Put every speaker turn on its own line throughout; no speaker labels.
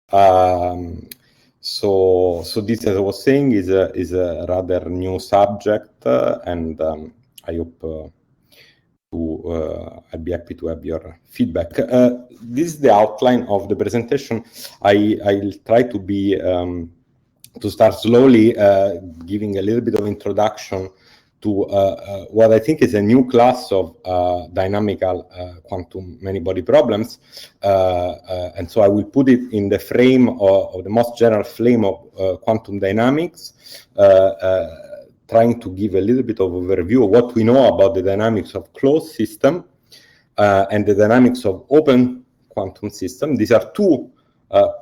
So this, as I was saying, is a rather new subject, and I hope I'll be happy to have your feedback. This is the outline of the presentation. I'll try to be to start slowly, giving a little bit of introduction to what I think is a new class of dynamical quantum many-body problems, and so I will put it in the frame of the most general frame of quantum dynamics, trying to give a little bit of overview of what we know about the dynamics of closed system and the dynamics of open quantum system. These are two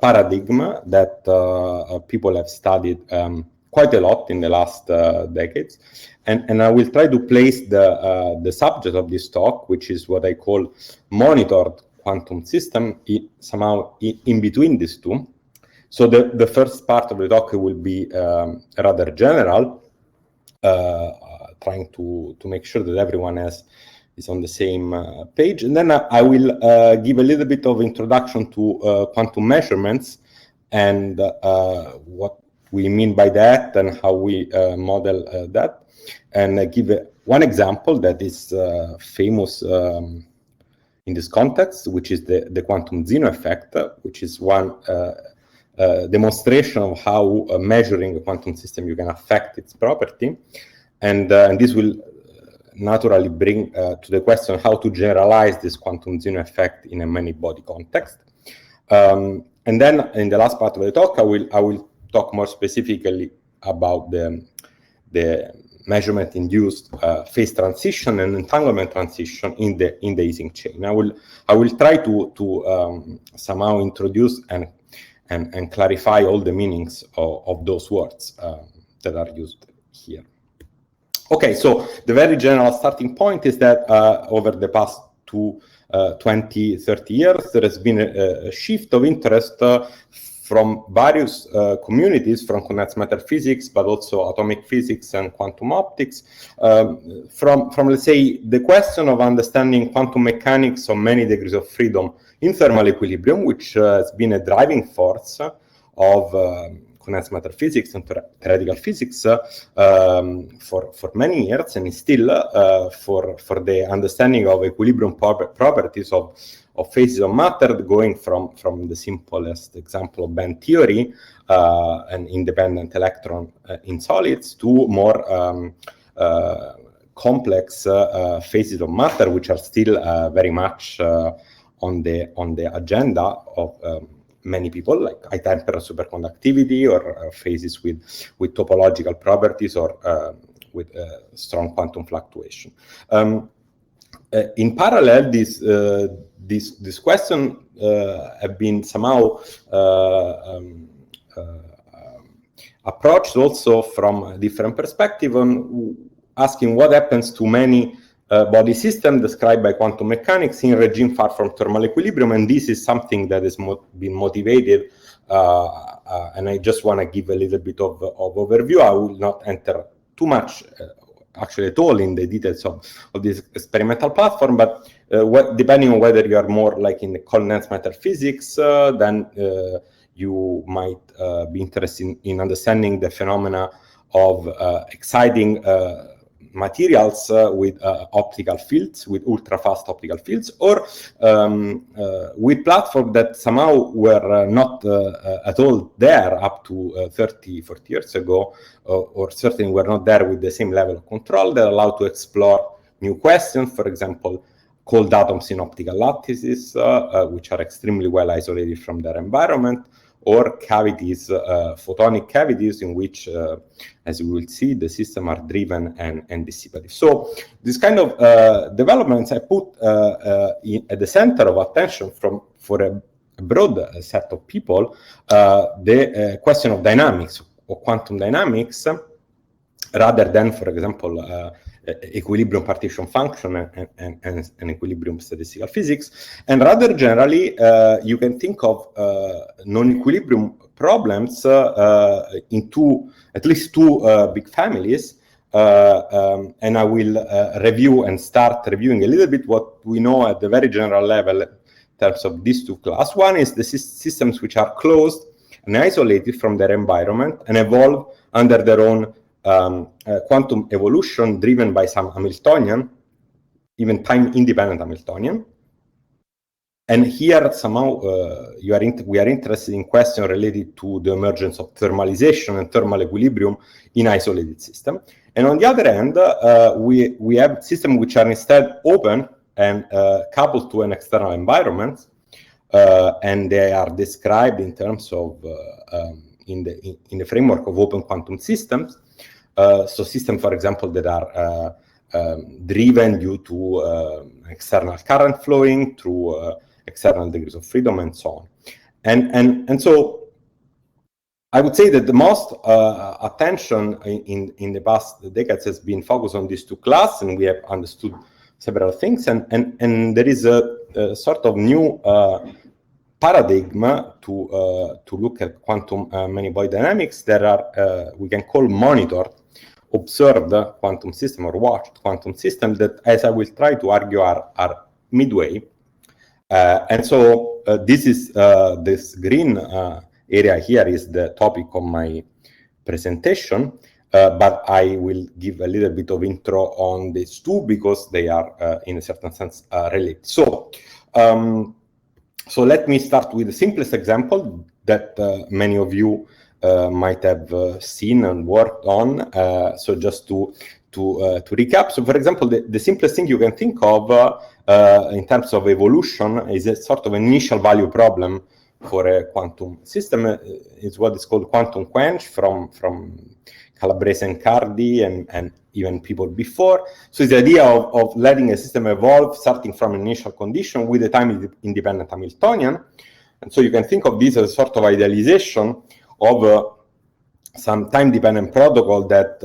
paradigms that people have studied quite a lot in the last decades, and I will try to place the subject of this talk, which is what I call monitored quantum system, somehow in between these two. So the first part of the talk will be rather general, trying to make sure that everyone is on the same page. And then I will give a little bit of introduction to quantum measurements and what we mean by that and how we model that. And give one example that is famous in this context, which is the Quantum Zeno Effect, which is one demonstration of how measuring a quantum system you can affect its property, and this will naturally bring to the question how to generalize this quantum Zeno effect in a many-body context. And then in the last part of the talk, I will talk more specifically about the measurement-induced phase transition and entanglement transition in the Ising chain. I will try to somehow introduce and clarify all the meanings of those words that are used here. Okay, so the very general starting point is that over the past 20, 30 years, there has been a shift of interest from various communities, from condensed matter physics, but also atomic physics and quantum optics, from let's say, the question of understanding quantum mechanics on many degrees of freedom in thermal equilibrium, which has been a driving force of condensed matter physics and theoretical physics for many years, and still for the understanding of equilibrium properties of phases of matter, going from the simplest example of band theory, an independent electron in solids, to more complex phases of matter, which are still very much on the agenda of many people, like high temperature superconductivity, or phases with topological properties, or with strong quantum fluctuation. In parallel, this question have been somehow approached also from a different perspective, on asking what happens to many body system described by quantum mechanics in regime far from thermal equilibrium, and this is something that has been motivated, and I just want to give a little bit of overview. I will not enter too much, actually at all, in the details of this experimental platform, but depending on whether you are more like in the condensed matter physics, then you might be interested in understanding the phenomena of exciting materials with optical fields, with ultra-fast optical fields, or with platforms that somehow were not at all there up to 30, 40 years ago, or certainly were not there with the same level of control, that allow to explore new questions, for example, cold atoms in optical lattices, which are extremely well isolated from their environment, or cavities, photonic cavities, in which, as we will see, the system are driven and dissipative. So this kind of developments I put at the center of attention for a broad set of people, the question of dynamics, or quantum dynamics, rather than, for example, equilibrium partition function and equilibrium statistical physics. And rather generally, you can think of non-equilibrium problems in at least two big families. And I will review and start reviewing a little bit what we know at the very general level terms of these two classes. One is the systems which are closed and isolated from their environment and evolve under their own quantum evolution driven by some Hamiltonian, even time-independent Hamiltonian. And here somehow we are interested in questions related to the emergence of thermalization and thermal equilibrium in isolated systems. And on the other hand, we have systems which are instead open and coupled to an external environment, and they are described in terms of in the framework of open quantum systems. So systems, for example, that are driven due to external current flowing through external degrees of freedom and so on. And so I would say that the most attention in the past decades has been focused on these two classes, and we have understood several things, and there is a sort of new paradigm to look at quantum many-body dynamics that are we can call monitored, observed quantum system or watched quantum system that, as I will try to argue, are midway. And so this is this green area here is the topic of my presentation, but I will give a little bit of intro on these two because they are in a certain sense related. So let me start with the simplest example that many of you might have seen and worked on. So just to recap, so for example, the simplest thing you can think of in terms of evolution is a sort of initial value problem for a quantum system. It's what is called quantum quench from Calabrese and Cardi and even people before. So it's the idea of letting a system evolve starting from an initial condition with a time-independent Hamiltonian. And so you can think of this as a sort of idealization of some time-dependent protocol that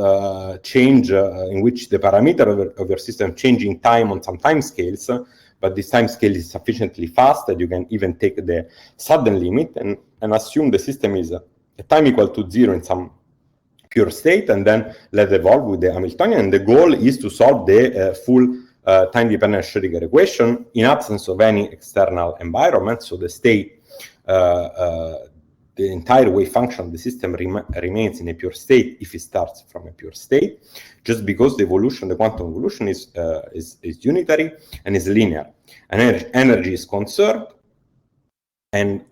change in which the parameter of your system change in time on some time scales, but this time scale is sufficiently fast that you can even take the sudden limit and assume the system is a time equal to 0 in some pure state, and then let it evolve with the Hamiltonian. And the goal is to solve the full time-dependent Schrödinger equation in absence of any external environment. So the state, the entire wave function of the system remains in a pure state if it starts from a pure state, just because the evolution, the quantum evolution is unitary and is linear. And energy is conserved. And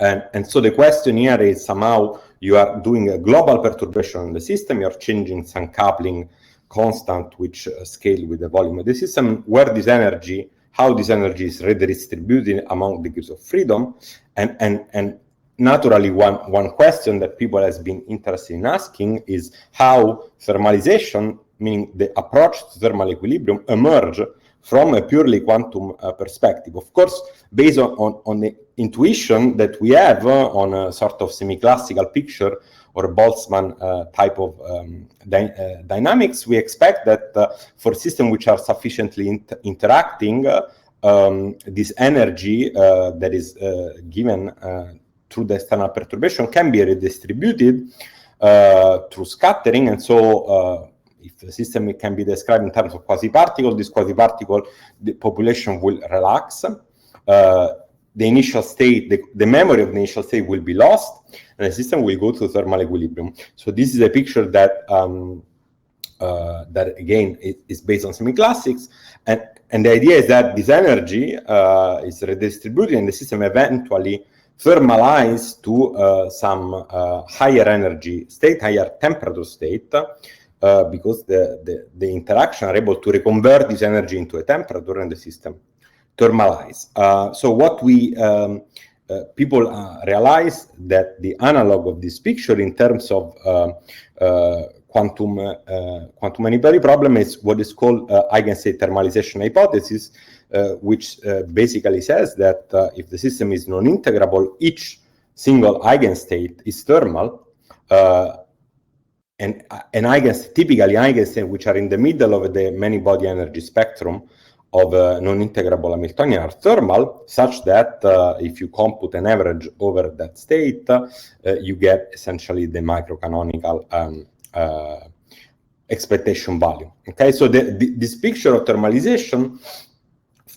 so the question here is somehow you are doing a global perturbation in the system, you're changing some coupling constant which scale with the volume of the system, where this energy, how this energy is redistributed among degrees of freedom, and naturally, one question that people has been interested in asking is how thermalization, meaning the approach to thermal equilibrium, emerge from a purely quantum perspective. Of course, based on the intuition that we have on a sort of semi-classical picture or Boltzmann type of dynamics, we expect that for systems which are sufficiently interacting, this energy that is given through the external perturbation can be redistributed through scattering. And so if the system can be described in terms of quasi-particle, this quasi-particle, the population will relax. The initial state, the memory of the initial state will be lost, and the system will go to thermal equilibrium. So this is a picture that that again is based on semi-classics, and the idea is that this energy is redistributed, and the system eventually thermalize to some higher energy state, higher temperature state, because the interaction are able to reconvert this energy into a temperature, and the system thermalize. So what we people realize that the analog of this picture in terms of quantum many-body problem is what is called eigenstate thermalization hypothesis, which basically says that if the system is non-integrable, each single eigenstate is thermal, and an eigenstate, typically eigenstates which are in the middle of the many-body energy spectrum of non-integrable Hamiltonian are thermal, such that if you compute an average over that state, you get essentially the microcanonical expectation value. Okay, so this picture of thermalization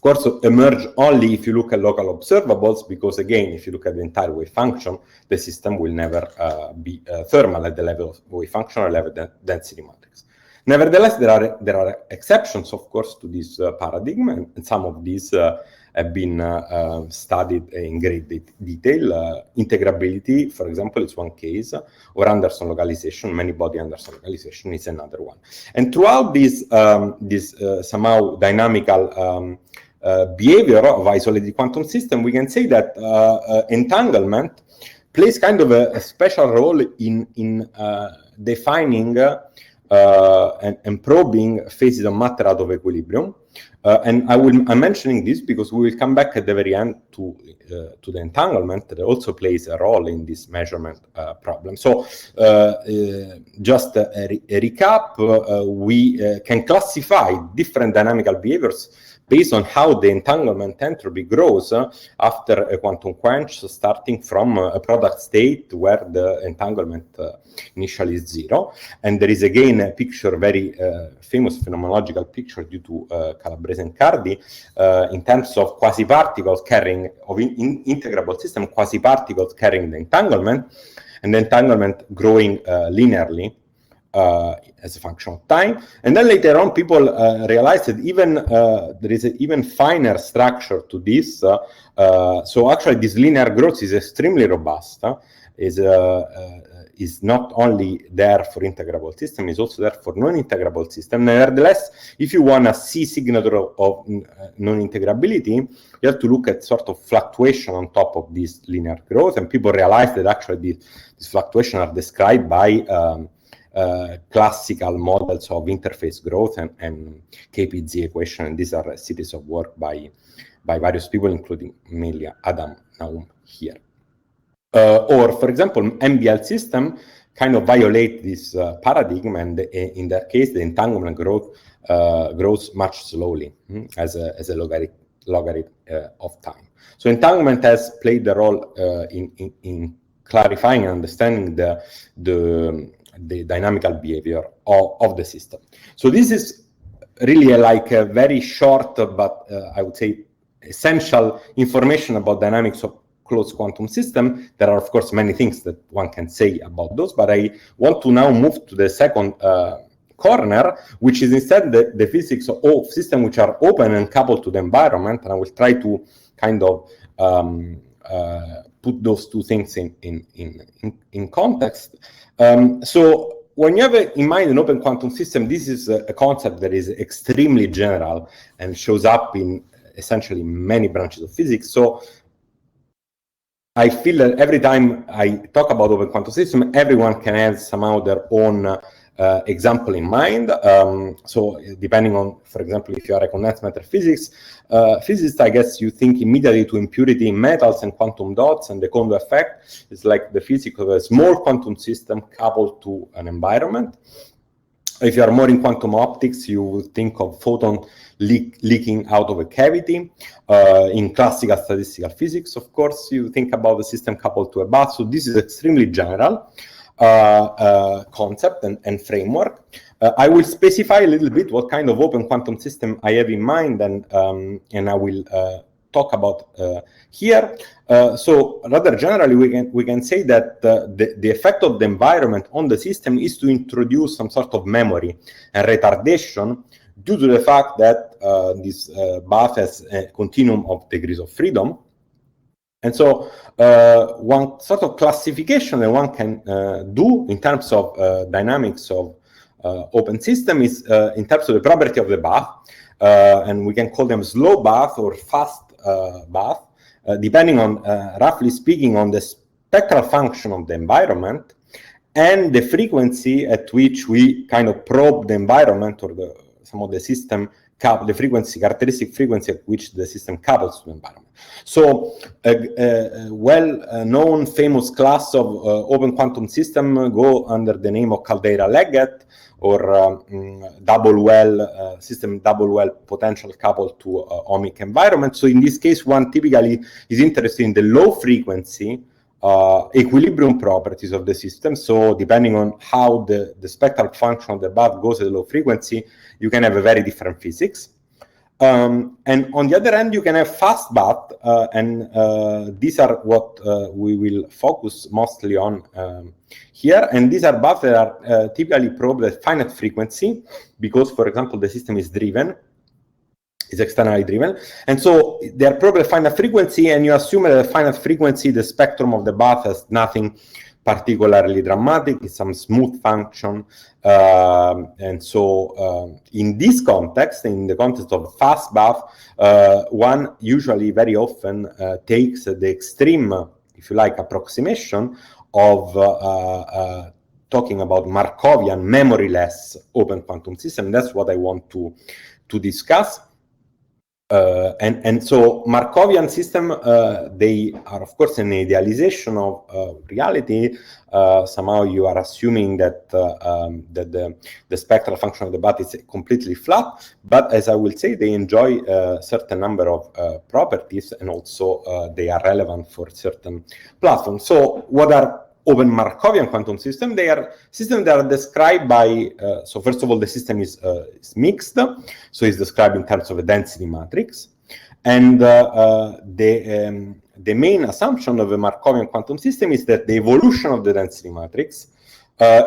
of course, emerge only if you look at local observables, because again, if you look at the entire wave function, the system will never be thermal at the level of wave function or level density matrix. Nevertheless, there are exceptions, of course, to this paradigm, and some of these have been studied in great detail. Integrability, for example, is one case, or Anderson localization, many-body Anderson localization is another one. And throughout this somehow dynamical behavior of isolated quantum system, we can say that entanglement plays kind of a special role in defining and probing phases of matter out of equilibrium. And I'm mentioning this because we will come back at the very end to the entanglement that also plays a role in this measurement problem. So just a recap, we can classify different dynamical behaviors based on how the entanglement entropy grows after a quantum quench, starting from a product state where the entanglement initially is zero. And there is again a picture, very famous phenomenological picture due to Calabrese and Cardi, in terms of quasi-particles carrying, of integrable system, quasi-particles carrying the entanglement, and the entanglement growing linearly as a function of time. And then later on, people realized that even there is an even finer structure to this. So actually, this linear growth is extremely robust. Is not only there for integrable system, is also there for non-integrable system. Nevertheless, if you want to see signature of non-integrability, you have to look at sort of fluctuation on top of this linear growth, and people realize that actually these fluctuations are described by classical models of interface growth and KPZ equation, and these are a series of work by various people, including mainly Adam Naum here. Or, for example, MBL system kind of violate this paradigm, and in that case, the entanglement growth grows much slowly as a logarithm of time. So entanglement has played the role in clarifying and understanding the dynamical behavior of the system. So this is really like a very short, but I would say essential information about dynamics of closed quantum system. There are, of course, many things that one can say about those, but I want to now move to the second corner, which is instead the physics of systems which are open and coupled to the environment, and I will try to kind of put those two things in context. So when you have in mind an open quantum system, this is a concept that is extremely general and shows up in essentially many branches of physics. So I feel that every time I talk about open quantum system, everyone can have somehow their own example in mind. So depending on, for example, if you are a condensed matter physicist, I guess you think immediately to impurity in metals and quantum dots and the Kondo effect. It's like the physics of a small quantum system coupled to an environment. If you are more in quantum optics, you would think of photon leaking out of a cavity. In classical statistical physics, of course, you think about the system coupled to a bath. So this is extremely general concept and framework. I will specify a little bit what kind of open quantum system I have in mind, and I will talk about here. So rather generally, we can say that the effect of the environment on the system is to introduce some sort of memory and retardation due to the fact that this bath has a continuum of degrees of freedom. And so one sort of classification that one can do in terms of dynamics of open system is in terms of the property of the bath, and we can call them slow bath or fast bath, depending on, roughly speaking, on the spectral function of the environment and the frequency at which we kind of probe the environment or some of the system, the frequency, characteristic frequency at which the system couples to the environment. So a well-known famous class of open quantum system go under the name of Caldeira-Leggett, or double well potential coupled to ohmic environment. So in this case, one typically is interested in the low frequency equilibrium properties of the system. So depending on how the spectral function of the bath goes at a low frequency, you can have a very different physics. And on the other hand, you can have fast bath, and these are what we will focus mostly on here. And these are baths that are typically probed at finite frequency because, for example, the system is driven, is externally driven. And so they are probed at finite frequency, and you assume that at finite frequency, the spectrum of the bath has nothing particularly dramatic, it's some smooth function. And so in this context, in the context of fast bath, one usually very often takes the extreme, if you like, approximation of talking about Markovian memoryless open quantum system. That's what I want to discuss. And so Markovian system, they are of course an idealization of reality. Somehow you are assuming that the spectral function of the bath is completely flat, but as I will say, they enjoy a certain number of properties, and also they are relevant for certain platforms. So what are open Markovian quantum systems? They are systems that are described by, so first of all, the system is mixed, so it's described in terms of a density matrix. And the main assumption of a Markovian quantum system is that the evolution of the density matrix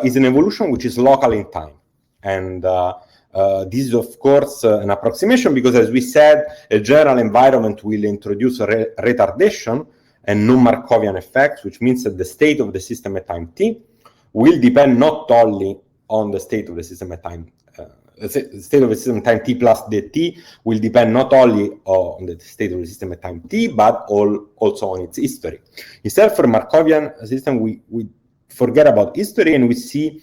is an evolution which is local in time. And this is, of course, an approximation because, as we said, a general environment will introduce a retardation and non-Markovian effects, which means that the state of the system at time t will depend not only on the state of the system at time, the state of the system at time t plus the t will depend not only on the state of the system at time t, but also on its history. Instead, for Markovian system, we forget about history and we see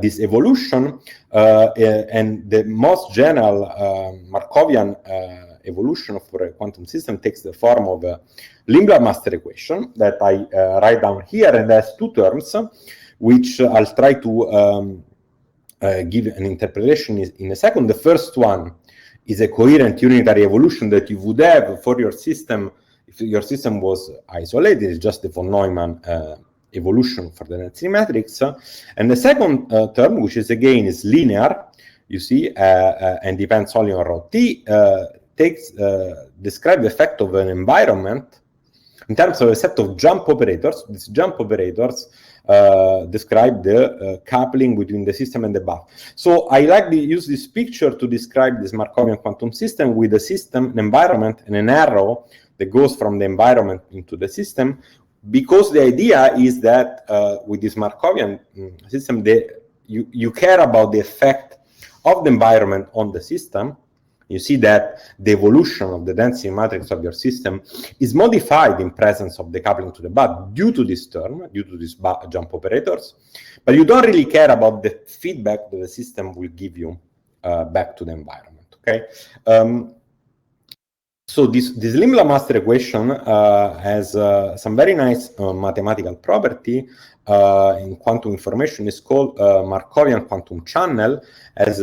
this evolution, and the most general Markovian evolution for a quantum system takes the form of a Limblad master equation that I write down here, and has two terms, which I'll try to give an interpretation in a second. The first one is a coherent unitary evolution that you would have for your system if your system was isolated. It's just the von Neumann evolution for the density matrix. And the second term, which is again is linear, you see, and depends only on rho t, describe the effect of an environment in terms of a set of jump operators. These jump operators describe the coupling between the system and the bath. So I like to use this picture to describe this Markovian quantum system with a system, an environment, and an arrow that goes from the environment into the system, because the idea is that with this Markovian system, you care about the effect of the environment on the system. You see that the evolution of the density matrix of your system is modified in presence of the coupling to the bath due to this term, due to these jump operators, but you don't really care about the feedback that the system will give you back to the environment, okay? So this Limblad master equation has some very nice mathematical property in quantum information. It's called Markovian quantum channel, as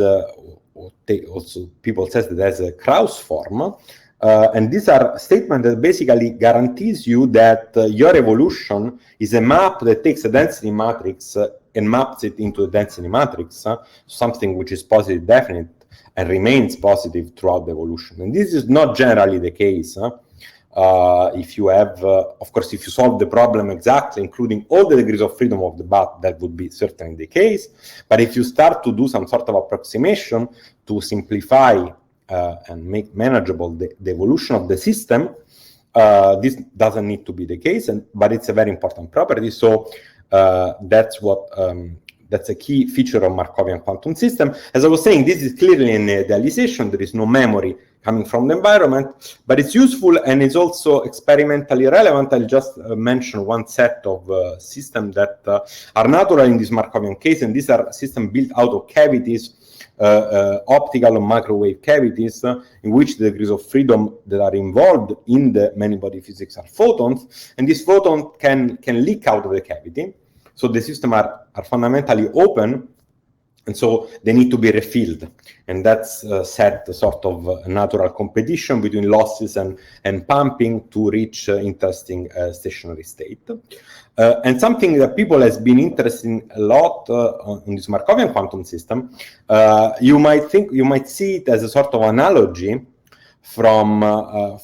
also people says that as a Krauss form, and these are statements that basically guarantees you that your evolution is a map that takes a density matrix and maps it into a density matrix, something which is positive definite and remains positive throughout the evolution. And this is not generally the case. If you have, of course, if you solve the problem exactly, including all the degrees of freedom of the bath, that would be certainly the case. But if you start to do some sort of approximation to simplify and make manageable the evolution of the system, this doesn't need to be the case, but it's a very important property. So that's what that's a key feature of Markovian quantum system. As I was saying, this is clearly an idealization. There is no memory coming from the environment, but it's useful and it's also experimentally relevant. I'll just mention one set of systems that are natural in this Markovian case, and these are systems built out of cavities, optical and microwave cavities, in which the degrees of freedom that are involved in the many-body physics are photons, and these photons can leak out of the cavity. So the systems are fundamentally open, and so they need to be refilled. And that's set a sort of natural competition between losses and pumping to reach interesting stationary state. And something that people has been interested in a lot in this Markovian quantum system, you might see it as a sort of analogy from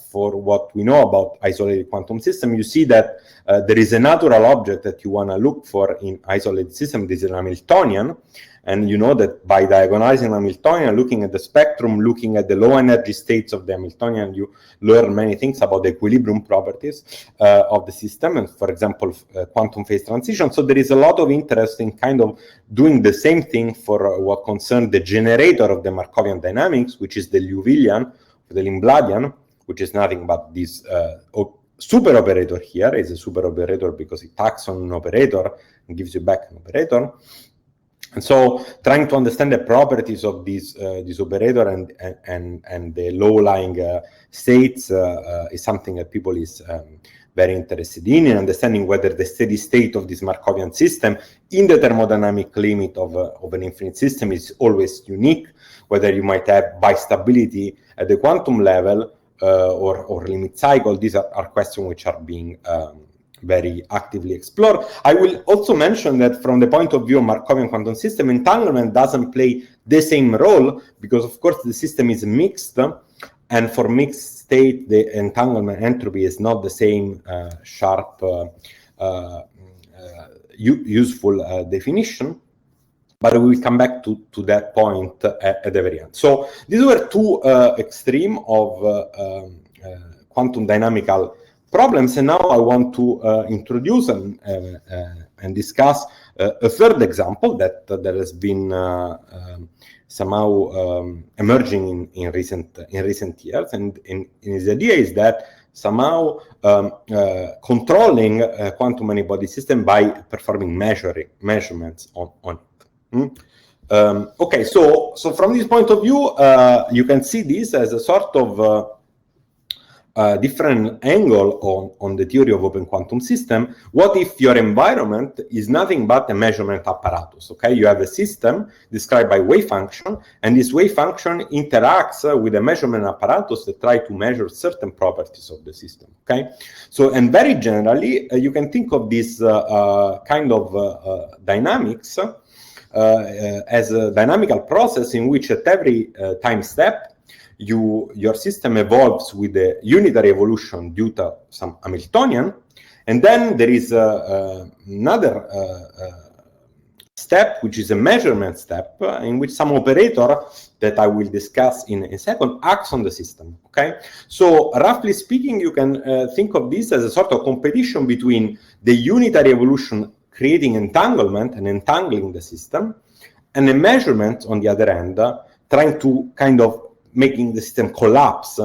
for what we know about isolated quantum system, you see that there is a natural object that you want to look for in isolated system. This is an Hamiltonian, and you know that by diagonalizing Hamiltonian, looking at the spectrum, looking at the low energy states of the Hamiltonian, you learn many things about the equilibrium properties of the system, and for example, quantum phase transition. So there is a lot of interest in kind of doing the same thing for what concerns the generator of the Markovian dynamics, which is the Liouvillean, the Lindbladian, which is nothing but this super operator here. Is a super operator because it acts on an operator and gives you back an operator. And so trying to understand the properties of this operator and the low-lying states is something that people is very interested in understanding whether the steady state of this Markovian system in the thermodynamic limit of an infinite system is always unique, whether you might have bistability at the quantum level or limit cycle. These are questions which are being very actively explored. I will also mention that from the point of view of Markovian quantum system, entanglement doesn't play the same role because, of course, the system is mixed, and for mixed state, the entanglement entropy is not the same sharp, useful definition. But we will come back to that point at the very end. So these were two extremes of quantum dynamical problems, and now I want to introduce and discuss a third example that has been somehow emerging in recent years, and his idea is that somehow controlling a quantum many-body system by performing measurements on it. Okay, so from this point of view, you can see this as a sort of different angle on the theory of open quantum system. What if your environment is nothing but a measurement apparatus? Okay, you have a system described by wave function, and this wave function interacts with a measurement apparatus that try to measure certain properties of the system. Okay, so and very generally, you can think of this kind of dynamics as a dynamical process in which at every time step your system evolves with a unitary evolution due to some Hamiltonian, and then there is another step, which is a measurement step, in which some operator that I will discuss in a second acts on the system. Okay, so roughly speaking, you can think of this as a sort of competition between the unitary evolution creating entanglement and entangling the system, and a measurement on the other end, trying to kind of making the system collapse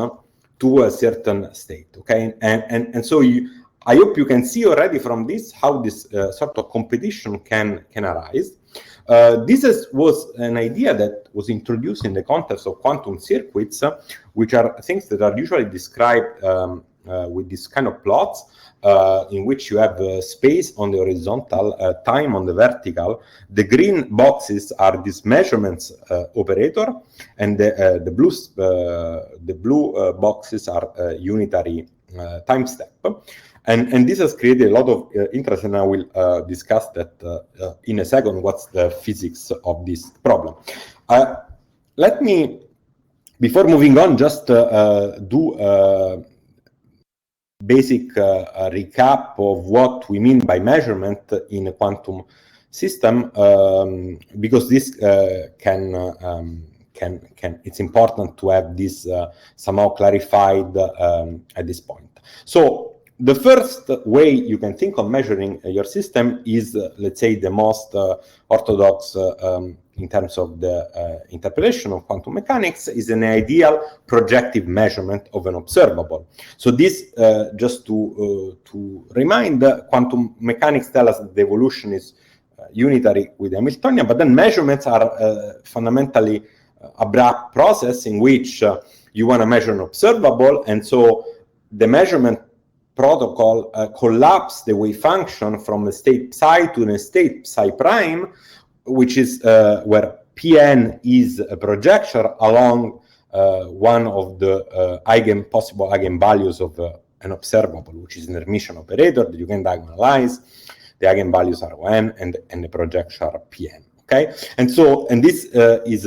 to a certain state. Okay, and so I hope you can see already from this how this sort of competition can arise. This was an idea that was introduced in the context of quantum circuits, which are things that are usually described with this kind of plots, in which you have space on the horizontal, time on the vertical. The green boxes are this measurements operator, and the blue boxes are unitary time step. And this has created a lot of interest, and I will discuss that in a second, what's the physics of this problem. Let me, before moving on, just do basic recap of what we mean by measurement in a quantum system, because this it's important to have this somehow clarified at this point. So the first way you can think of measuring your system is, let's say, the most orthodox in terms of the interpretation of quantum mechanics, is an ideal projective measurement of an observable. So this, just to remind, quantum mechanics tell us that the evolution is unitary with the Hamiltonian, but then measurements are fundamentally abrupt process in which you want to measure an observable, and so the measurement protocol collapse the wave function from a state psi to a state psi prime, which is where Pn is a projection along one of the possible eigenvalues of an observable, which is an Hermitian operator that you can diagonalize. The eigenvalues are On, and the projection are Pn. Okay, and this is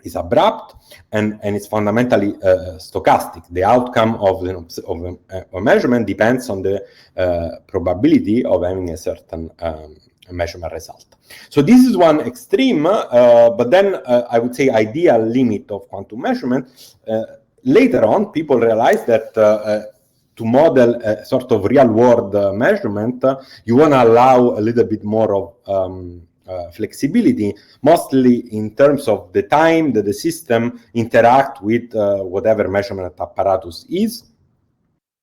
is abrupt, and it's fundamentally stochastic. The outcome of a measurement depends on the probability of having a certain measurement result. So this is one extreme, but then I would say ideal limit of quantum measurement. Later on, people realized that to model a sort of real-world measurement, you want to allow a little bit more of flexibility, mostly in terms of the time that the system interact with whatever measurement apparatus is.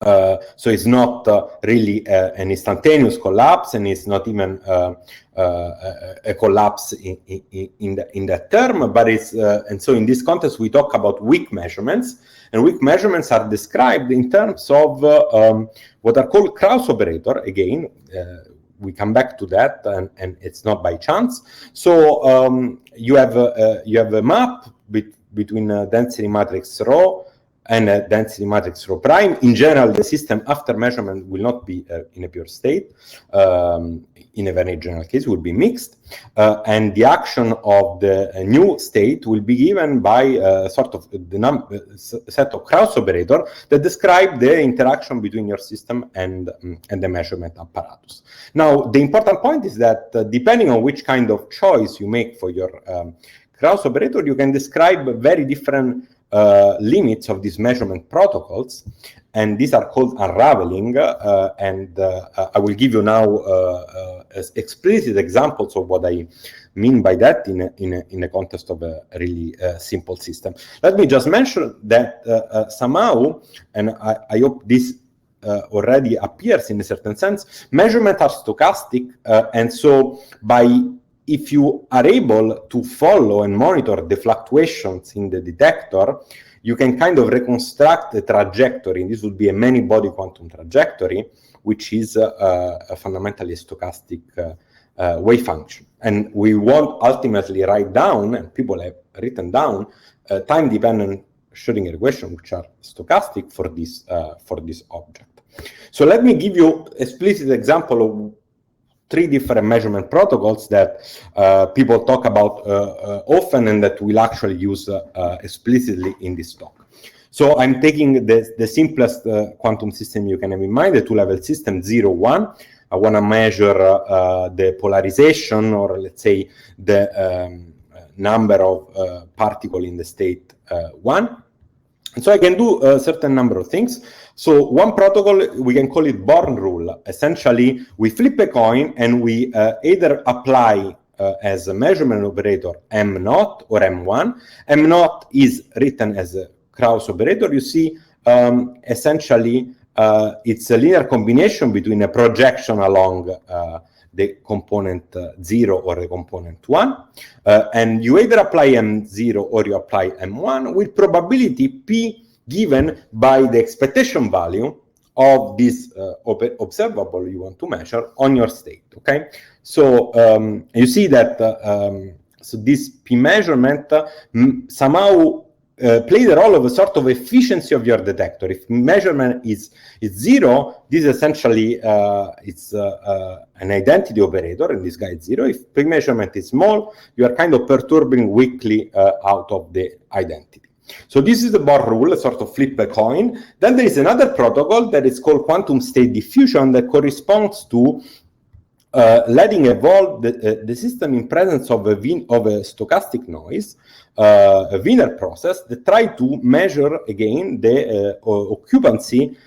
So it's not really an instantaneous collapse, and it's not even a collapse in that term, but it's and so in this context we talk about weak measurements, and weak measurements are described in terms of what are called Krauss operator. Again, we come back to that, and it's not by chance. So you have a map between a density matrix rho and a density matrix rho prime. In general, the system after measurement will not be in a pure state. In a very general case, will be mixed, and the action of the new state will be given by sort of the set of Krauss operator that describe the interaction between your system and the measurement apparatus. Now, the important point is that depending on which kind of choice you make for your Krauss operator, you can describe very different limits of these measurement protocols, and these are called unraveling, and I will give you now explicit examples of what I mean by that in a context of a really simple system. Let me just mention that somehow, and I hope this already appears in a certain sense, measurements are stochastic, and so if you are able to follow and monitor the fluctuations in the detector, you can kind of reconstruct the trajectory, and this would be a many-body quantum trajectory, which is fundamentally a stochastic wave function. And we want ultimately write down, and people have written down, time-dependent Schrödinger equations, which are stochastic for this object. So let me give you an explicit example of 3 different measurement protocols that people talk about often, and that we'll actually use explicitly in this talk. So I'm taking the simplest quantum system you can have in mind, the 2-level system 0, 1. I want to measure the polarization, or let's say the number of particles in the state 1. And so I can do a certain number of things. So one protocol, we can call it Born rule. Essentially, we flip a coin and we either apply as a measurement operator M0 or M1. M0 is written as a Krauss operator. You see, essentially, it's a linear combination between a projection along the component 0 or the component 1. And you either apply M0 or you apply M1 with probability P given by the expectation value of this observable you want to measure on your state, okay? So you see that so this P measurement somehow play the role of a sort of efficiency of your detector. If measurement is 0, this essentially it's an identity operator, and this guy is 0. If pre-measurement is small, you are kind of perturbing weakly out of the identity. So this is the Born rule, a sort of flip a coin. Then there is another protocol that is called quantum state diffusion that corresponds to letting evolve the system in presence of a stochastic noise, a Wiener process that try to measure again the occupancy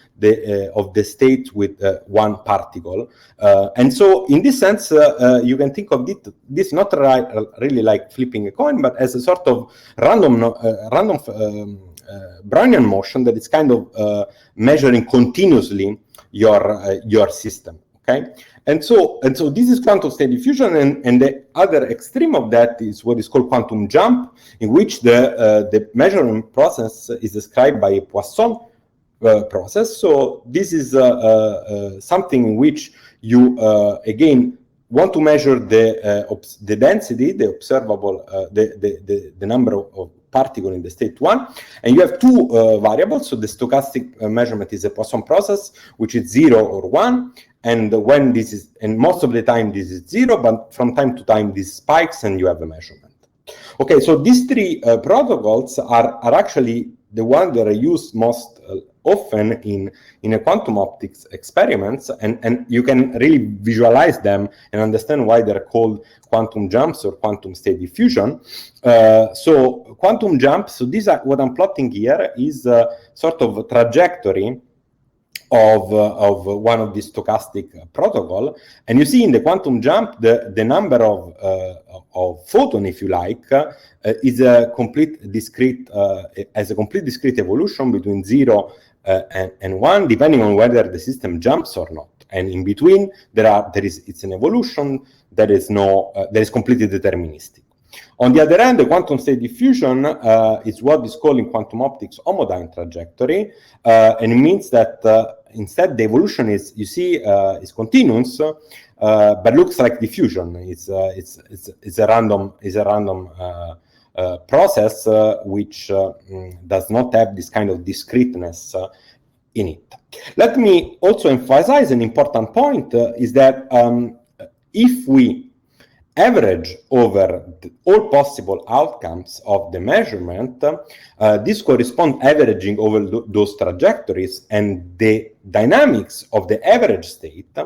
of the state with one particle. And so in this sense, you can think of this not really like flipping a coin, but as a sort of random Brownian motion that is kind of measuring continuously your system. Okay, and so this is quantum state diffusion, and the other extreme of that is what is called quantum jump, in which the measurement process is described by a Poisson process. So this is something in which you again want to measure the density, the observable, the number of particle in the state 1, and you have 2 variables. So the stochastic measurement is a Poisson process, which is 0 or 1, and when this is, and most of the time this is 0, but from time to time this spikes and you have a measurement. Okay, so these three protocols are actually the ones that are used most often in a quantum optics experiments, and you can really visualize them and understand why they're called quantum jumps or quantum state diffusion. So quantum jumps, so these are what I'm plotting here is sort of a trajectory of one of these stochastic protocol, and you see in the quantum jump the number of photon, if you like, is a complete discrete as a complete discrete evolution between 0 and 1, depending on whether the system jumps or not. And in between it's an evolution that is completely deterministic. On the other hand, the quantum state diffusion is what is called in quantum optics homodyne trajectory, and it means that instead the evolution is, you see, is continuous, but looks like diffusion. It's a random process which does not have this kind of discreteness in it. Let me also emphasize an important point is that if we average over all possible outcomes of the measurement, this corresponds averaging over those trajectories, and the dynamics of the average state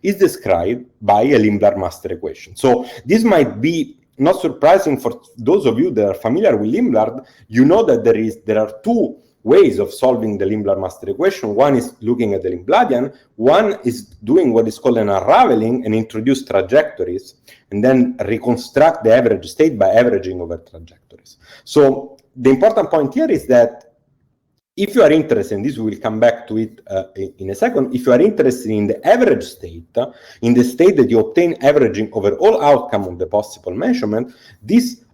is described by a Limblard master equation. So this might be not surprising for those of you that are familiar with Limblard. You know that there are two ways of solving the Limblard master equation. One is looking at the Limbladian, one is doing what is called an unraveling and introduce trajectories, and then reconstruct the average state by averaging over trajectories. So the important point here is that if you are interested, and this we will come back to it in a second, if you are interested in the average state, in the state that you obtain averaging over all outcome of the possible measurement, this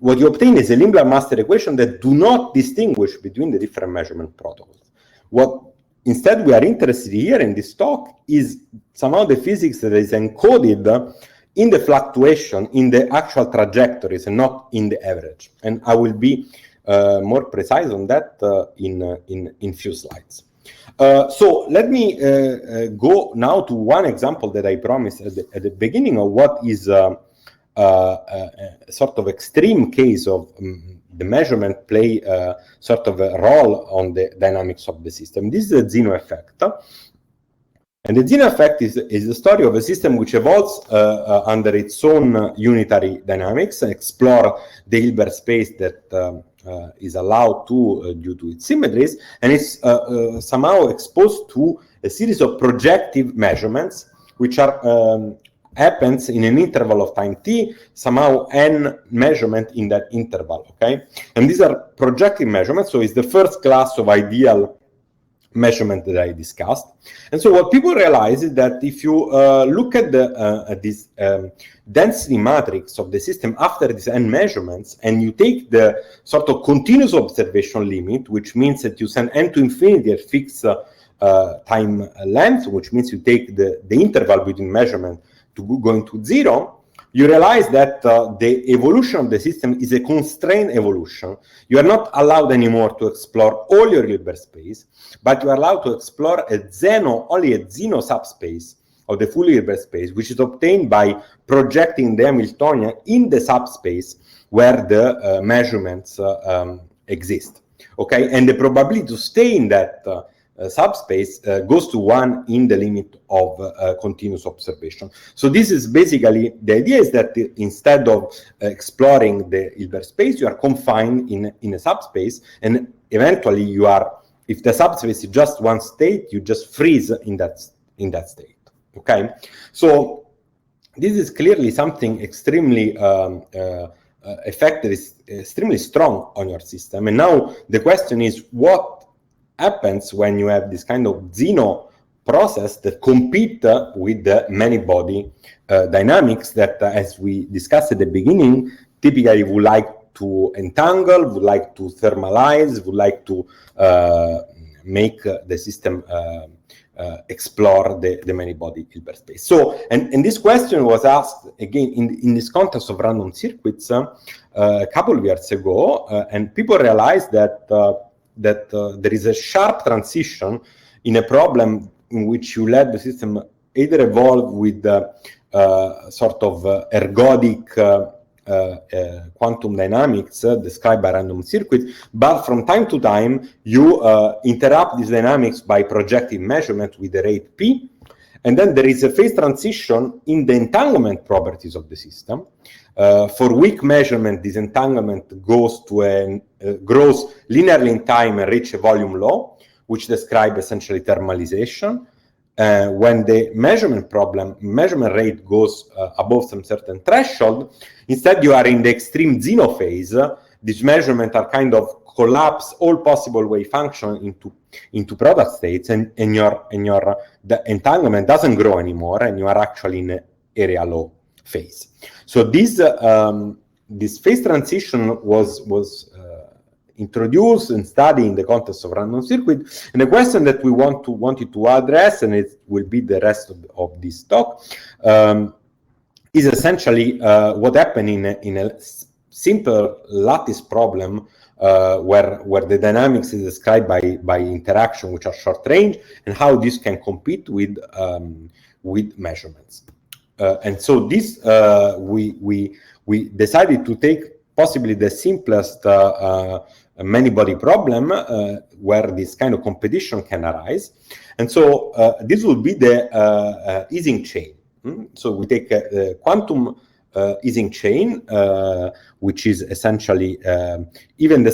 what you obtain is a Limblard master equation that do not distinguish between the different measurement protocols. What instead we are interested here in this talk is somehow the physics that is encoded in the fluctuation, in the actual trajectories, and not in the average. And I will be more precise on that in few slides. So let me go now to one example that I promised at the beginning of what is sort of extreme case of the measurement play sort of a role on the dynamics of the system. This is the Zeno effect. And the Zeno effect is the story of a system which evolves under its own unitary dynamics and explore the Hilbert space that is allowed to due to its symmetries, and it's somehow exposed to a series of projective measurements which are happens in an interval of time t, somehow n measurement in that interval, okay? And these are projective measurements, so it's the first class of ideal measurement that I discussed. And so what people realize is that if you look at this density matrix of the system after these n measurements, and you take the sort of continuous observation limit, which means that you send n to infinity at fixed time length, which means you take the interval between measurement to going to 0, you realize that the evolution of the system is a constrained evolution. You are not allowed anymore to explore all your Hilbert space, but you are allowed to explore only a Zeno subspace of the full Hilbert space, which is obtained by projecting the Hamiltonian in the subspace where the measurements exist. Okay, and the probability to stay in that subspace goes to 1 in the limit of continuous observation. So this is basically, the idea is that instead of exploring the Hilbert space, you are confined in a subspace, and eventually you are, if the subspace is just one state, you just freeze in that state, okay? So this is clearly something extremely effective, extremely strong on your system. And now the question is, what happens when you have this kind of Zeno process that compete with the many-body dynamics that, as we discussed at the beginning, typically would like to entangle, would like to thermalize, would like to make the system explore the many-body Hilbert space. So, and this question was asked again in this context of random circuits a couple of years ago, and people realized that there is a sharp transition in a problem in which you let the system either evolve with sort of ergodic quantum dynamics described by random circuits, but from time to time you interrupt these dynamics by projective measurement with the rate p, and then there is a phase transition in the entanglement properties of the system. For weak measurement, this entanglement goes to grows linearly in time and reach a volume law, which describes essentially thermalization. When the measurement rate goes above some certain threshold, instead you are in the extreme Zeno phase. These measurements are kind of collapse all possible wave function into product states, and the entanglement doesn't grow anymore, and you are actually in an area law phase. So this phase transition was introduced and studied in the context of random circuit, and the question that we wanted to address, and it will be the rest of this talk, is essentially what happened in a simple lattice problem where the dynamics is described by interaction which are short range, and how this can compete with measurements. And so this we decided to take possibly the simplest many-body problem where this kind of competition can arise. And so this will be the Ising chain. So we take a quantum Ising chain, which is essentially even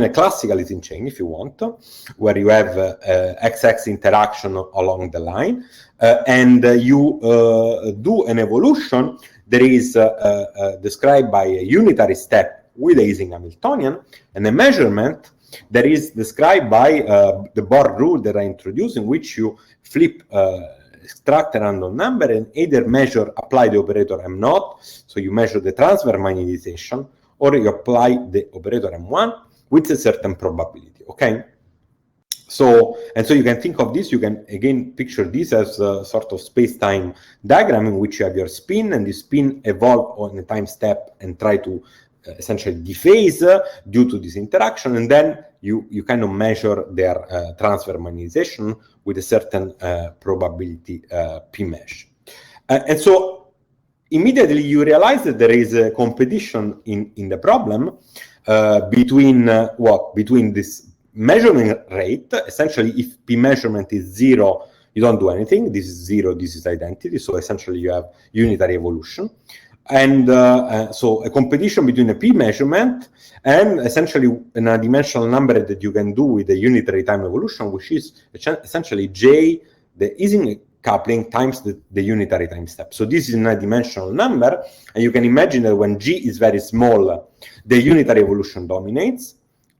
a classical Ising chain, if you want, where you have XX interaction along the line, and you do an evolution that is described by a unitary step with the Ising Hamiltonian, and a measurement that is described by the Born rule that I introduced, in which you flip extract a random number and either apply the operator M0, so you measure the transverse magnetization, or you apply the operator M1 with a certain probability, okay? So you can think of this, you can again picture this as a sort of space-time diagram in which you have your spin, and the spin evolve on a time step and try to essentially dephase due to this interaction, and then you kind of measure their transverse magnetization with a certain probability p mesh. And so immediately you realize that there is a competition in the problem between this measurement rate. Essentially, if p measurement is 0, you don't do anything. This is 0, this is identity. So essentially you have unitary evolution. And so a competition between a p measurement and essentially a dimensional number that you can do with the unitary time evolution, which is essentially J, the Ising coupling, times the unitary time step. So this is a dimensional number, and you can imagine that when G is very small, the unitary evolution dominates,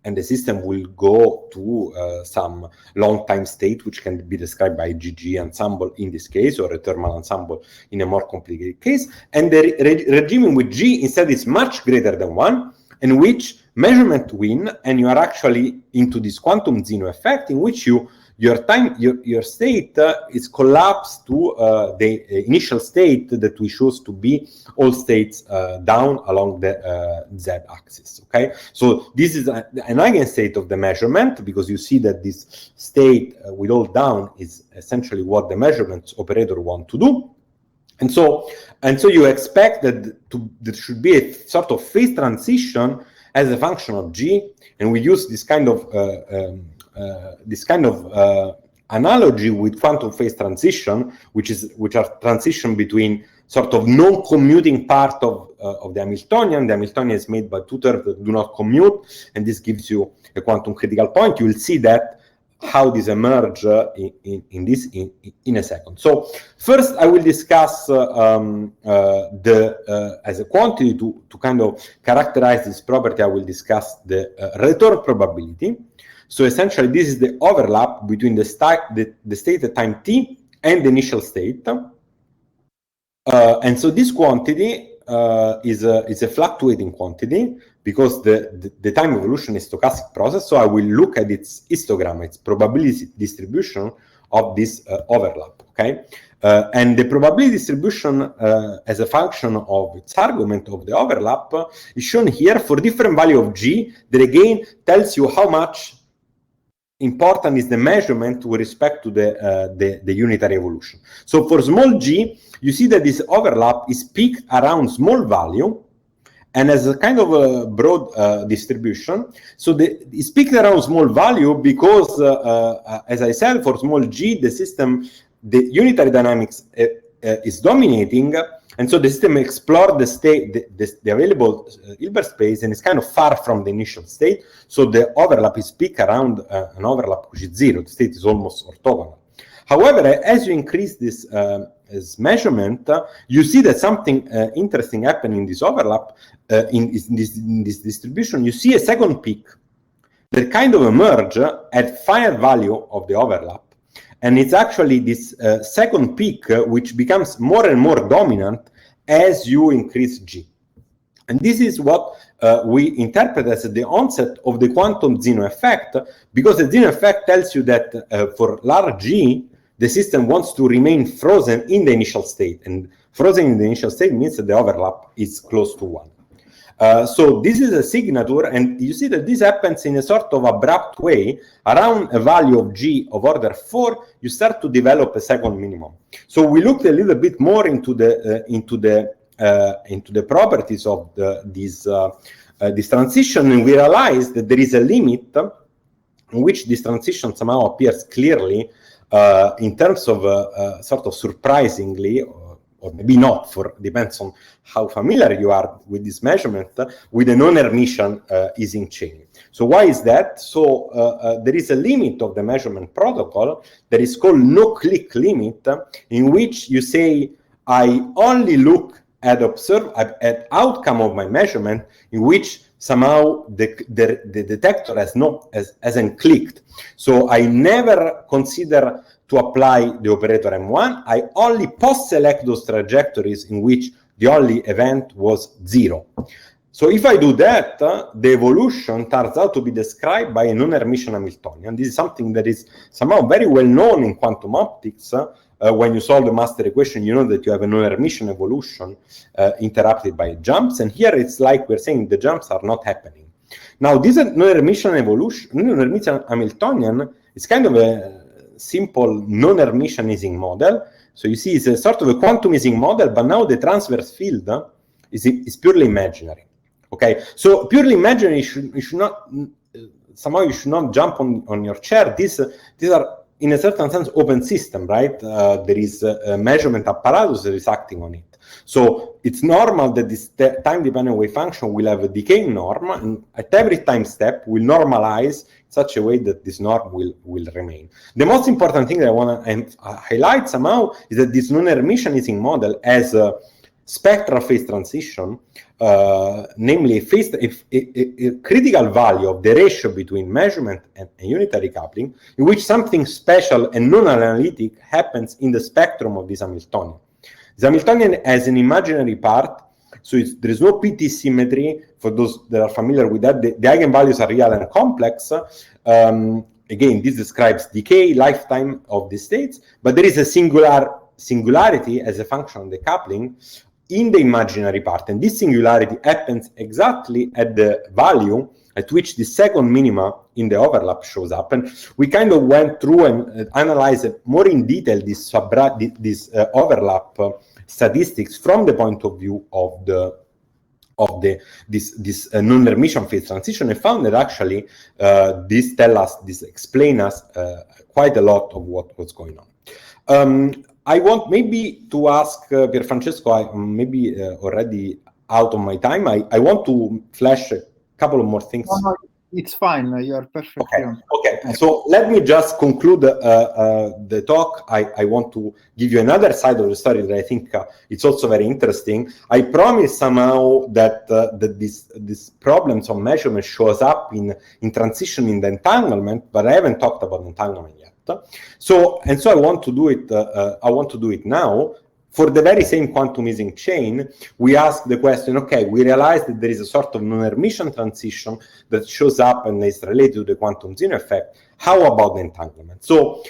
and the system will go to some long time state, which can be described by GG ensemble in this case, or a thermal ensemble in a more complicated case. And the regime in which G instead is much greater than 1, in which measurement win, and you are actually into this quantum Zeno effect, in which your state is collapsed to the initial state that we choose to be all states down along the z-axis. Okay, so this is an eigenstate of the measurement, because you see that this state with all down is essentially what the measurement operator want to do. And so you expect that there should be a sort of phase transition as a function of G, and we use this kind of analogy with quantum phase transition, which are transition between sort of non-commuting part of the Hamiltonian. The Hamiltonian is made by two terms that do not commute, and this gives you a quantum critical point. You will see that how this emerge in a second. So first I will discuss as a quantity to kind of characterize this property. I will discuss the return probability. So essentially this is the overlap between the state at time t and the initial state. And so this quantity is a fluctuating quantity, because the time evolution is stochastic process. So I will look at its histogram, its probability distribution of this overlap. Okay, and the probability distribution as a function of its argument of the overlap is shown here for different value of G, that again tells you how much important is the measurement with respect to the unitary evolution. So for small g, you see that this overlap is peaked around small value, and has a kind of a broad distribution. So it's picked around small value because, as I said, for small g, the system, the unitary dynamics is dominating, and so the system explored the state, the available Hilbert space, and it's kind of far from the initial state. So the overlap is picked around an overlap which is 0. The state is almost orthogonal. However, as you increase this measurement, you see that something interesting happening in this overlap, in this distribution. You see a second peak that kind of emerge at finite value of the overlap. And it's actually this second peak which becomes more and more dominant as you increase G. And this is what we interpret as the onset of the quantum Zeno effect, because the Zeno effect tells you that for large G, the system wants to remain frozen in the initial state. And frozen in the initial state means that the overlap is close to 1. So this is a signature, and you see that this happens in a sort of abrupt way. Around a value of G of order 4, you start to develop a second minimum. So we looked a little bit more into the properties of this transition, and we realized that there is a limit in which this transition somehow appears clearly in terms of sort of surprisingly, or maybe not, depends on how familiar you are with this measurement, with a non-Hermitian Ising chain. So why is that? So there is a limit of the measurement protocol that is called no-click limit, in which you say, I only look at outcome of my measurement, in which somehow the detector hasn't clicked. So I never consider to apply the operator M1. I only post-select those trajectories in which the only event was 0. So if I do that, the evolution turns out to be described by a non-Hermitian Hamiltonian. This is something that is somehow very well known in quantum optics. When you solve the master equation, you know that you have a non-Hermitian evolution interrupted by jumps. And here it's like we're saying the jumps are not happening. Now, this non-Hermitian evolution, non-Hermitian Hamiltonian, is kind of a simple non-Hermitian Ising model. So you see it's a sort of a quantum Ising model, but now the transverse field is purely imaginary. Okay, so purely imaginary, you should not somehow you should not jump on your chair. These are in a certain sense open system, right? There is a measurement apparatus that is acting on it. So it's normal that this time-dependent wave function will have a decaying norm, and at every time step will normalize in such a way that this norm will remain. The most important thing that I want to highlight somehow is that this non-Hermitian Ising model has a spectral phase transition, namely a critical value of the ratio between measurement and unitary coupling, in which something special and non-analytic happens in the spectrum of this Hamiltonian. The Hamiltonian has an imaginary part, so there is no PT symmetry. For those that are familiar with that, the eigenvalues are real and complex. Again, this describes decay, lifetime of the states, but there is a singularity as a function of the coupling in the imaginary part, and this singularity happens exactly at the value at which the second minima in the overlap shows up. And we kind of went through and analyzed more in detail this overlap statistics from the point of view of this non-Hermitian phase transition, and found that actually this explains us quite a lot of what was going on. I want maybe to ask Pierfrancesco, I'm maybe already out of my time. I want to flash a couple of more things.
No, it's fine. You're perfect.
Okay. So let me just conclude the talk. I want to give you another side of the story that I think it's also very interesting. I promise somehow that these problems of measurement shows up in transition in the entanglement, but I haven't talked about entanglement yet. So I want to do it. I want to do it now. For the very same quantum Ising chain, we ask the question, okay, we realize that there is a sort of non-Hermitian transition that shows up and is related to the quantum Zeno effect. How about the entanglement? So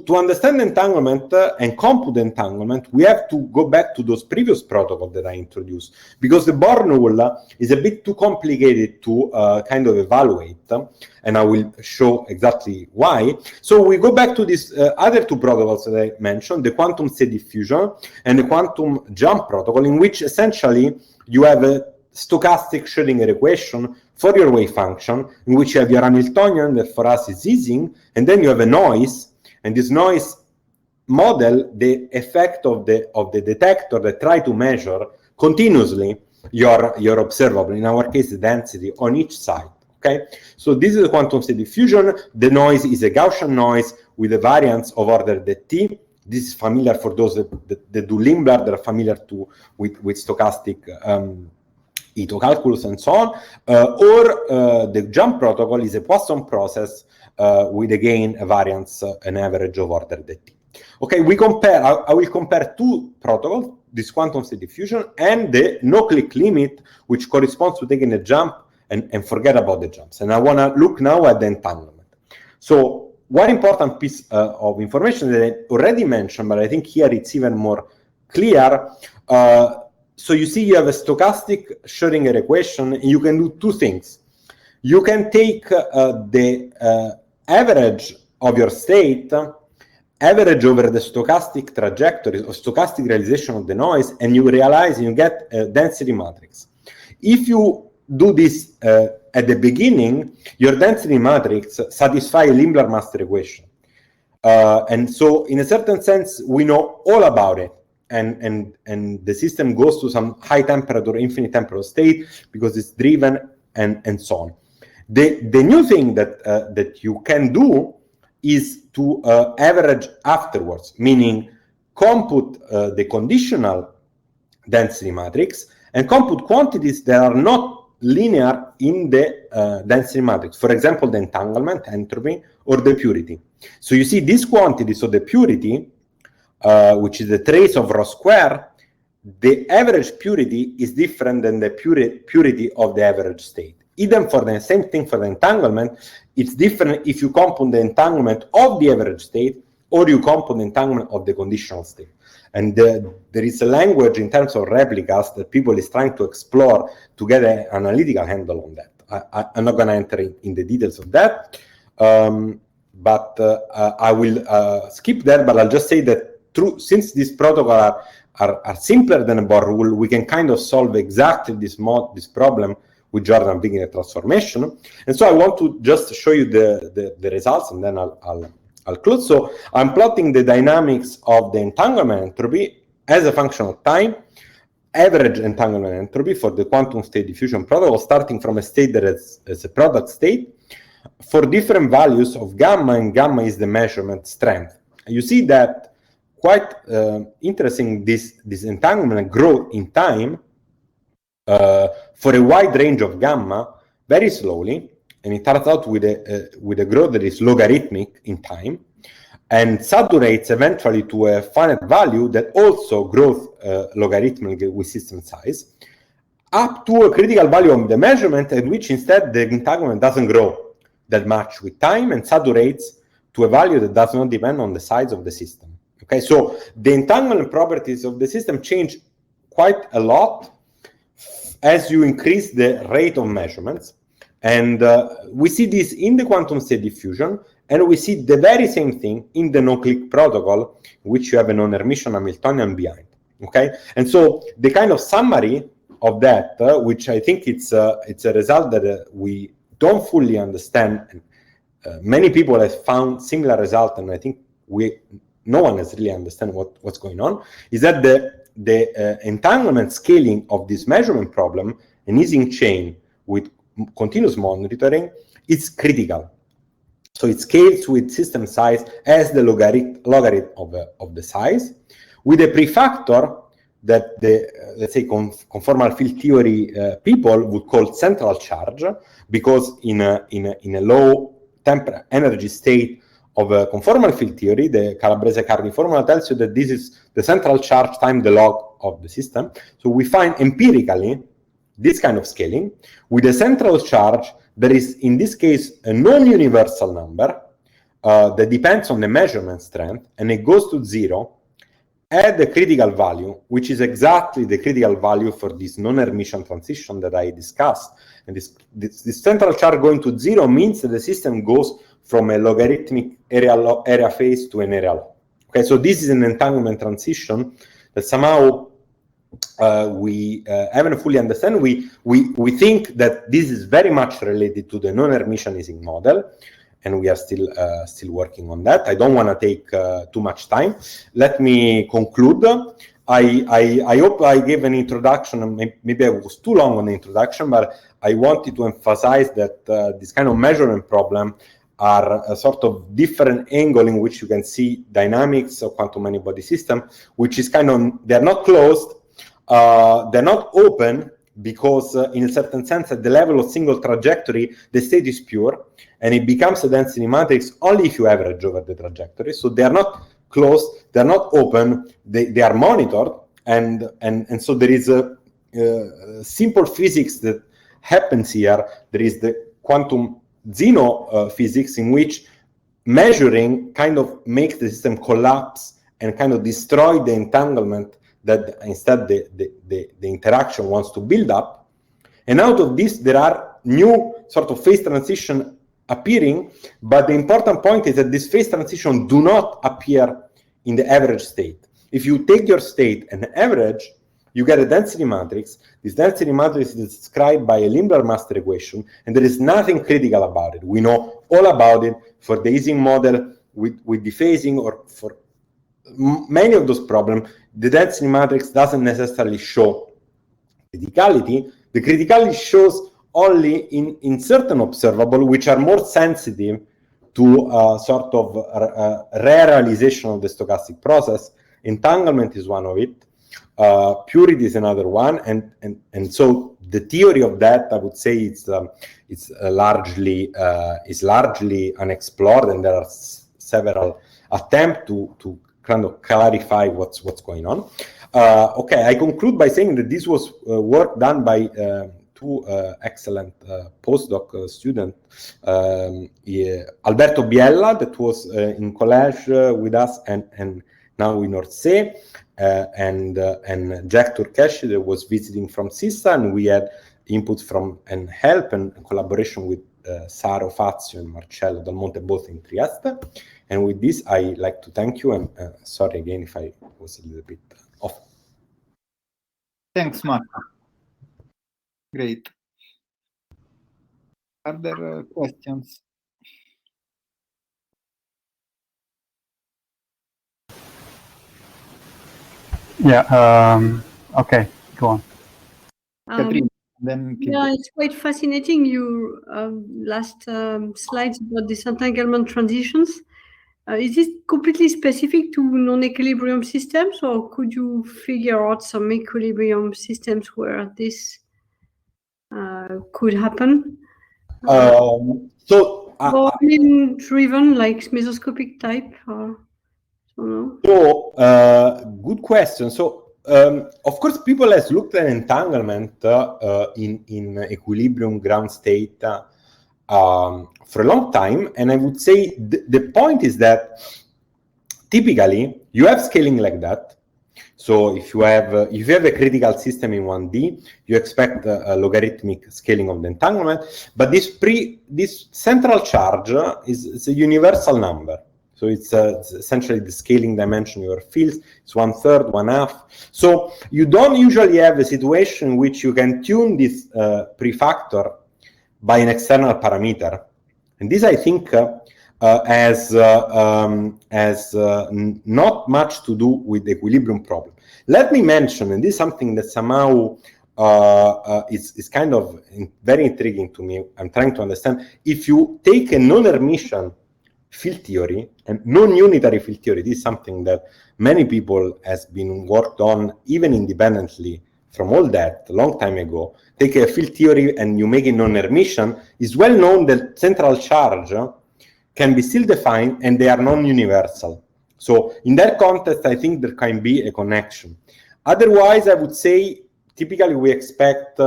to understand entanglement and compute entanglement, we have to go back to those previous protocols that I introduced, because the Born rule is a bit too complicated to kind of evaluate, and I will show exactly why. So we go back to these other two protocols that I mentioned, the quantum state diffusion and the quantum jump protocol, in which essentially you have a stochastic Schrödinger equation for your wave function, in which you have your Hamiltonian that for us is Ising, and then you have a noise, and this noise model the effect of the detector that try to measure continuously your observable, in our case the density on each side. Okay, so this is a quantum state diffusion. The noise is a Gaussian noise with a variance of order t. This is familiar for those that do Limblard, that are familiar with stochastic Ito calculus and so on. Or the jump protocol is a Poisson process with again a variance, an average of order t. Okay, we compare. I will compare two protocols: this quantum state diffusion and the no-click limit, which corresponds to taking a jump and forget about the jumps. And I want to look now at the entanglement. So one important piece of information that I already mentioned, but I think here it's even more clear. So you see you have a stochastic Schrödinger equation, and you can do two things. You can take the average of your state, average over the stochastic trajectory or stochastic realization of the noise, and you realize and you get a density matrix. If you do this at the beginning, your density matrix satisfies a Limblard master equation. And so in a certain sense, we know all about it. And the system goes to some high temperature, infinite temperature state because it's driven and so on. The new thing that you can do is to average afterwards, meaning compute the conditional density matrix and compute quantities that are not linear in the density matrix. For example, the entanglement, entropy, or the purity. So you see these quantities, so the purity, which is the trace of rho square, the average purity is different than the purity of the average state. Even for the same thing for the entanglement, it's different if you compute the entanglement of the average state or you compute the entanglement of the conditional state. And there is a language in terms of replicas that people is trying to explore to get an analytical handle on that. I'm not going to enter in the details of that, but I will skip that. But I'll just say that since these protocols are simpler than a Bohr rule, we can kind of solve exactly this problem with Jordan-Wigner transformation. And so I want to just show you the results, and then I'll close. So I'm plotting the dynamics of the entanglement entropy as a function of time, average entanglement entropy for the quantum state diffusion protocol, starting from a state that is a product state for different values of gamma, and gamma is the measurement strength. You see that quite interesting, this entanglement growth in time for a wide range of gamma very slowly, and it turns out with a growth that is logarithmic in time, and saturates eventually to a finite value that also grows logarithmically with system size, up to a critical value of the measurement at which instead the entanglement doesn't grow that much with time and saturates to a value that does not depend on the size of the system. Okay, so the entanglement properties of the system change quite a lot as you increase the rate of measurements. And we see this in the quantum state diffusion, and we see the very same thing in the no-click protocol, which you have a non-Hermitian Hamiltonian behind. Okay, and so the kind of summary of that, which I think it's a result that we don't fully understand. And, many people have found similar result, and I think no one has really understand what's going on. Is that the entanglement scaling of this measurement problem, an Ising chain with continuous monitoring, is critical. So it scales with system size as the logarithm of the size, with a prefactor that the let's say conformal field theory people would call central charge, because in a low energy state of a conformal field theory, the Calabrese-Carney formula tells you that this is the central charge times the log of the system. So we find empirically this kind of scaling with a central charge that is, in this case, a non-universal number that depends on the measurement strength, and it goes to 0 at the critical value, which is exactly the critical value for this non-Hermitian transition that I discussed. And this central charge going to 0 means that the system goes from a logarithmic area phase to an area law. Okay, so this is an entanglement transition that somehow we haven't fully understand. We think that this is very much related to the non-Hermitian Ising model, and we are still working on that. I don't want to take too much time. Let me conclude. I hope I gave an introduction, and maybe I was too long on the introduction, but I wanted to emphasize that this kind of measurement problem are a sort of different angle in which you can see dynamics of quantum many-body system, which is kind of, they're not closed, they're not open, because in a certain sense, at the level of single trajectory, the state is pure, and it becomes a density matrix only if you average over the trajectory. So they are not closed, they're not open, they are monitored, and so there is a simple physics that happens here. There is the quantum Zeno physics, in which measuring kind of makes the system collapse and kind of destroy the entanglement that instead the interaction wants to build up. And out of this, there are new sort of phase transition appearing, but the important point is that this phase transition do not appear in the average state. If you take your state and average, you get a density matrix. This density matrix is described by a Limler master equation, and there is nothing critical about it. We know all about it for the Ising model with dephasing, or for many of those problems. The density matrix doesn't necessarily show criticality. The criticality shows only in certain observables which are more sensitive to sort of rare realization of the stochastic process. Entanglement is one of it. Purity is another one, and so the theory of that, I would say, it's largely unexplored, and there are several attempts to kind of clarify what's going on. Okay, I conclude by saying that this was work done by two excellent postdoc students, Alberto Biella, that was in college with us, and now in Orsay, and Jack Turkeshi, that was visiting from CISA, and we had input from and help and collaboration with Saro Fazio and Marcello Dal Monte, both in Trieste. And with this, I like to thank you, and sorry again if I was a little bit off.
Thanks, Marco. Great. Are there questions?
Yeah, okay, go on.
Katrina, then
yeah, it's quite fascinating, your last slides about disentanglement transitions. Is this completely specific to non-equilibrium systems, or could you figure out some equilibrium systems where this could happen? Volume-driven, like mesoscopic type, or
so good question. So of course, people has looked at entanglement in equilibrium ground state for a long time, and I would say the point is that typically you have scaling like that. So if you have a critical system in 1D, you expect a logarithmic scaling of the entanglement, but this central charge is a universal number. So it's essentially the scaling dimension of your fields. It's 1/3, 1/2. So you don't usually have a situation in which you can tune this prefactor by an external parameter. And this, I think, has not much to do with the equilibrium problem. Let me mention, and this is something that somehow is kind of very intriguing to me. I'm trying to understand. If you take a non-Hermitian field theory and non-unitary field theory, this is something that many people has been worked on even independently from all that a long time ago. Take a field theory and you make it non-Hermitian. It's well known that central charge can be still defined and they are non-universal. So in that context, I think there can be a connection. Otherwise, I would say typically we expect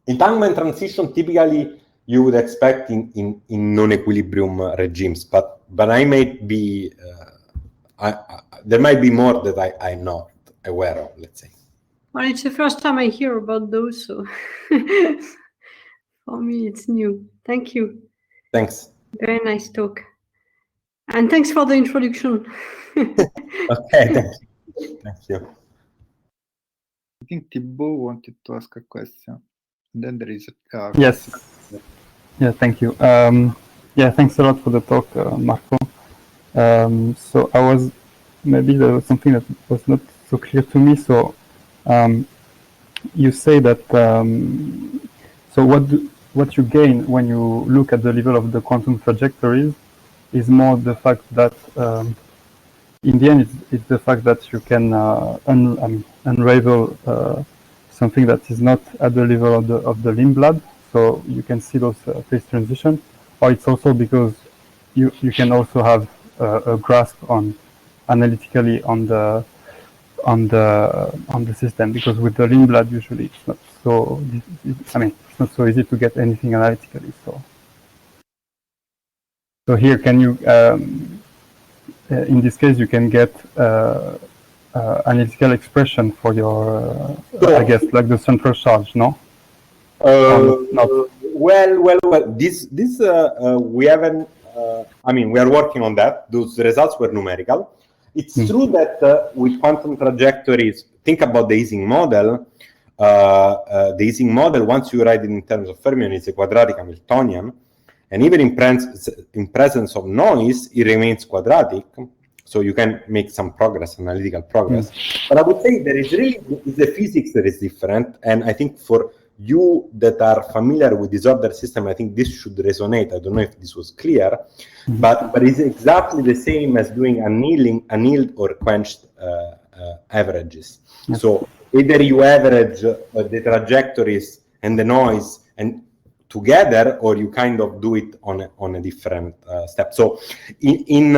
entanglement transition. Typically, you would expect in non-equilibrium regimes, but I may be there might be more that I'm not aware of. Let's say.
Well, it's the first time I hear about those, so for me it's new. Thank you.
Thanks.
Very nice talk, and thanks for the introduction.
Okay, thank you. Thank you.
think Thibaut wanted to ask a question. And then there is a
Yes. Yeah, thank you. Yeah, thanks a lot for the talk, Marco. So maybe there was something that was not so clear to me. So you say that, so what you gain when you look at the level of the quantum trajectories is more the fact that in the end, it's the fact that you can unravel something that is not at the level of the limb blood, so you can see those phase transitions, or it's also because you can also have a grasp on analytically on the system, because with the limb blood usually it's not so. It's not so easy to get anything analytically. So here, can you? In this case, you can get analytical expression for your, I guess, like the central charge, no?
Not. Well. This we haven't. We are working on that. Those results were numerical. It's true that with quantum trajectories, think about the Ising model. The Ising model, once you write it in terms of fermion, is a quadratic Hamiltonian. And even in presence of noise, it remains quadratic. So you can make some progress, analytical progress. But I would say there is really the physics that is different. And I think for you that are familiar with disordered system, I think this should resonate. I don't know if this was clear, but it's exactly the same as doing annealed or quenched averages. So either you average the trajectories and the noise and together, or you kind of do it on a different step. So in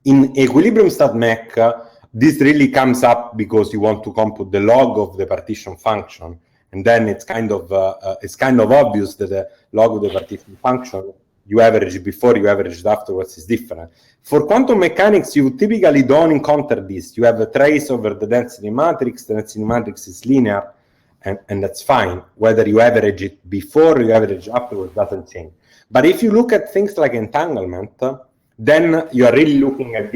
equilibrium stat mech, this really comes up because you want to compute the log of the partition function, and then it's kind of obvious that the log of the partition function, you average it before, you average it afterwards, is different. For quantum mechanics, you typically don't encounter this. You have a trace over the density matrix. The density matrix is linear. And that's fine. Whether you average it before or you average afterwards doesn't change. But if you look at things like entanglement, then you are really looking at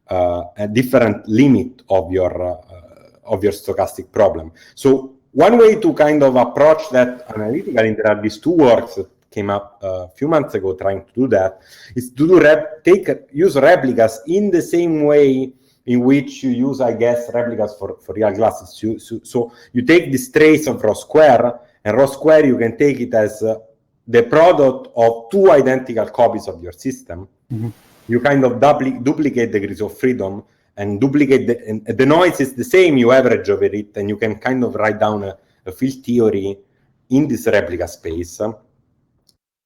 a different limit of your stochastic problem. So one way to kind of approach that analytically, and there are these two works that came up a few months ago trying to do that, is to use replicas in the same way in which you use, I guess, replicas for real glasses. So you take this trace of rho square, and rho square you can take it as the product of two identical copies of your system. You kind of duplicate degrees of freedom and duplicate the noise is the same, you average over it, and you can kind of write down a field theory in this replica space.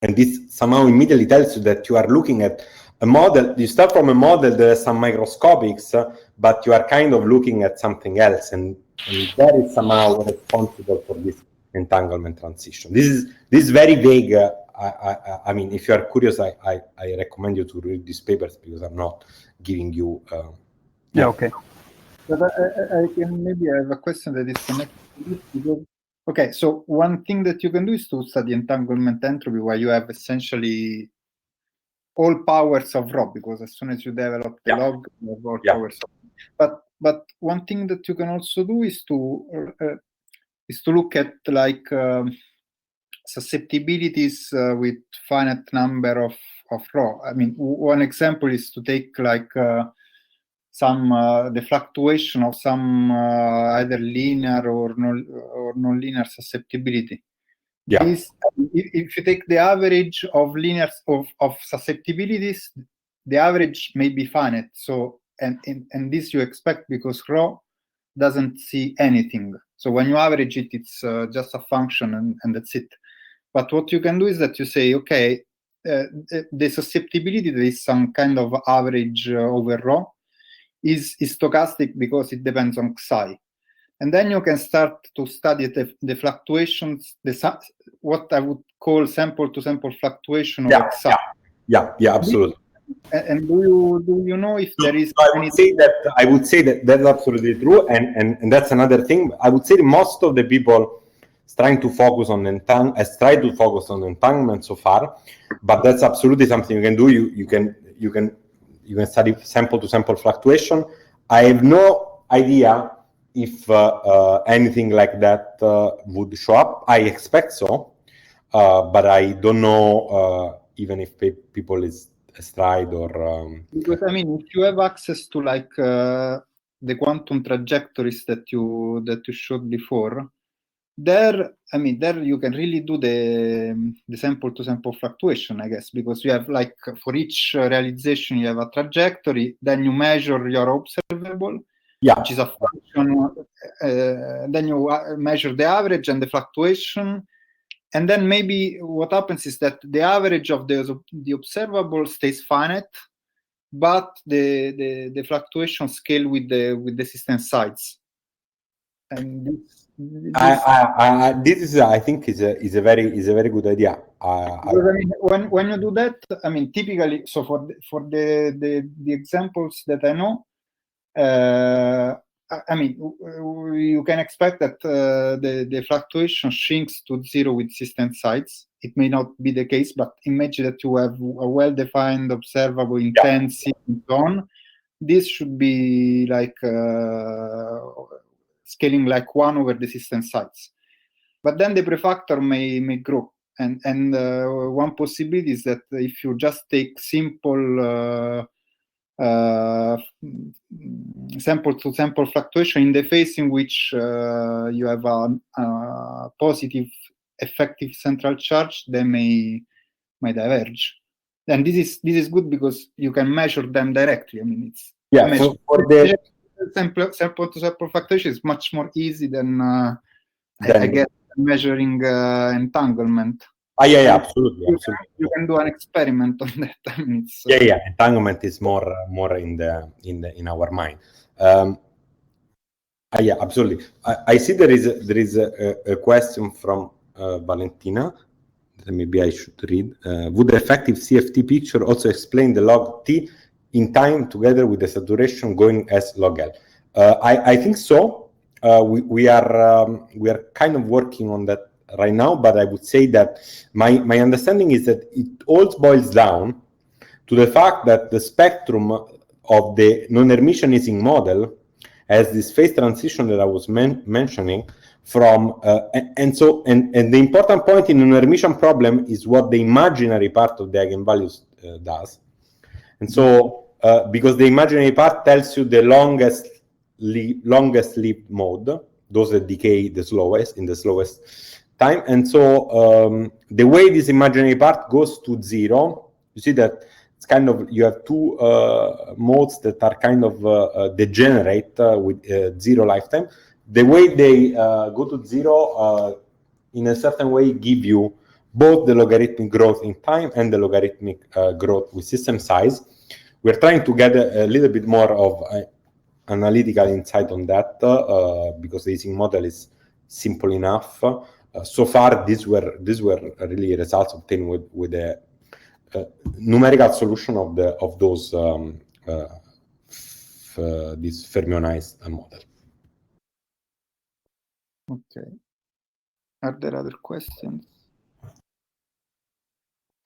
And this somehow immediately tells you that you are looking at a model. You start from a model that has some microscopics, but you are kind of looking at something else, and that is somehow responsible for this entanglement transition. This is very vague. I mean, if you are curious, I recommend you to read these papers, because I'm not giving you.
Yeah. Okay.
But I can maybe have a question that is connected to this, because okay, so one thing that you can do is to study entanglement entropy, where you have essentially all powers of rho, because as soon as you develop the log, you have all powers of. But one thing that you can also do is to look at like susceptibilities with finite number of rho. I mean, one example is to take like the fluctuation of some either linear or non-linear susceptibility.
Yeah.
If you take the average of linear of susceptibilities, the average may be finite. So and this you expect because rho doesn't see anything. So when you average it, it's just a function and that's it. But what you can do is that you say, okay, the susceptibility, there is some kind of average over rho, is stochastic because it depends on psi. And then you can start to study the fluctuations, what I would call sample-to-sample fluctuation of psi.
Yeah, absolutely.
And do you know if there is?
I would say that that's absolutely true, and that's another thing. I would say that most of the people trying to focus on entanglement so far, but that's absolutely something you can do. You can study sample to sample fluctuation. I have no idea if anything like that would show up. I expect so, but I don't know even if people is tried or.
Because I mean, if you have access to like the quantum trajectories that you showed before, there you can really do the sample to sample fluctuation, I guess, because you have like for each realization you have a trajectory, then you measure your observable, which is a function, then you measure the average and the fluctuation, and then maybe what happens is that the average of the observable stays finite, but the fluctuation scale with the system size. And
this is, I think, is a very good idea.
When you do that, I mean, typically, so for the examples that I know, I mean, you can expect that the fluctuation shrinks to 0 with system size. It may not be the case, but imagine that you have a well-defined observable intensity and so on. This should be like scaling like 1 over the system size. But then the prefactor may grow. And one possibility is that if you just take simple sample-to-sample fluctuation in the phase in which you have a positive effective central charge, they may diverge. And this is good because you can measure them directly. I mean, it's
for the
sample-to-sample fluctuation is much more easy than I guess measuring entanglement.
Absolutely.
You can do an experiment on that. I mean,
entanglement is more in our mind. Absolutely. I see there is a question from Valentina that maybe I should read. Would the effective CFT picture also explain the log T in time together with the saturation going as log L? I think so. We are kind of working on that right now, but I would say that my understanding is that it all boils down to the fact that the spectrum of the non-Hermitian Ising model has this phase transition that I was mentioning from, and the important point in a non-Hermitian problem is what the imaginary part of the eigenvalues does. And so, because the imaginary part tells you the longest lived mode, those that decay the slowest in the slowest time. And so the way this imaginary part goes to 0, you see that it's kind of, you have two modes that are kind of degenerate with 0 lifetime. The way they go to 0 in a certain way give you both the logarithmic growth in time and the logarithmic growth with system size. We're trying to get a little bit more of analytical insight on that because the Ising model is simple enough. So far, these were really results obtained with a numerical solution of those this fermionized model.
Okay. Are there other questions?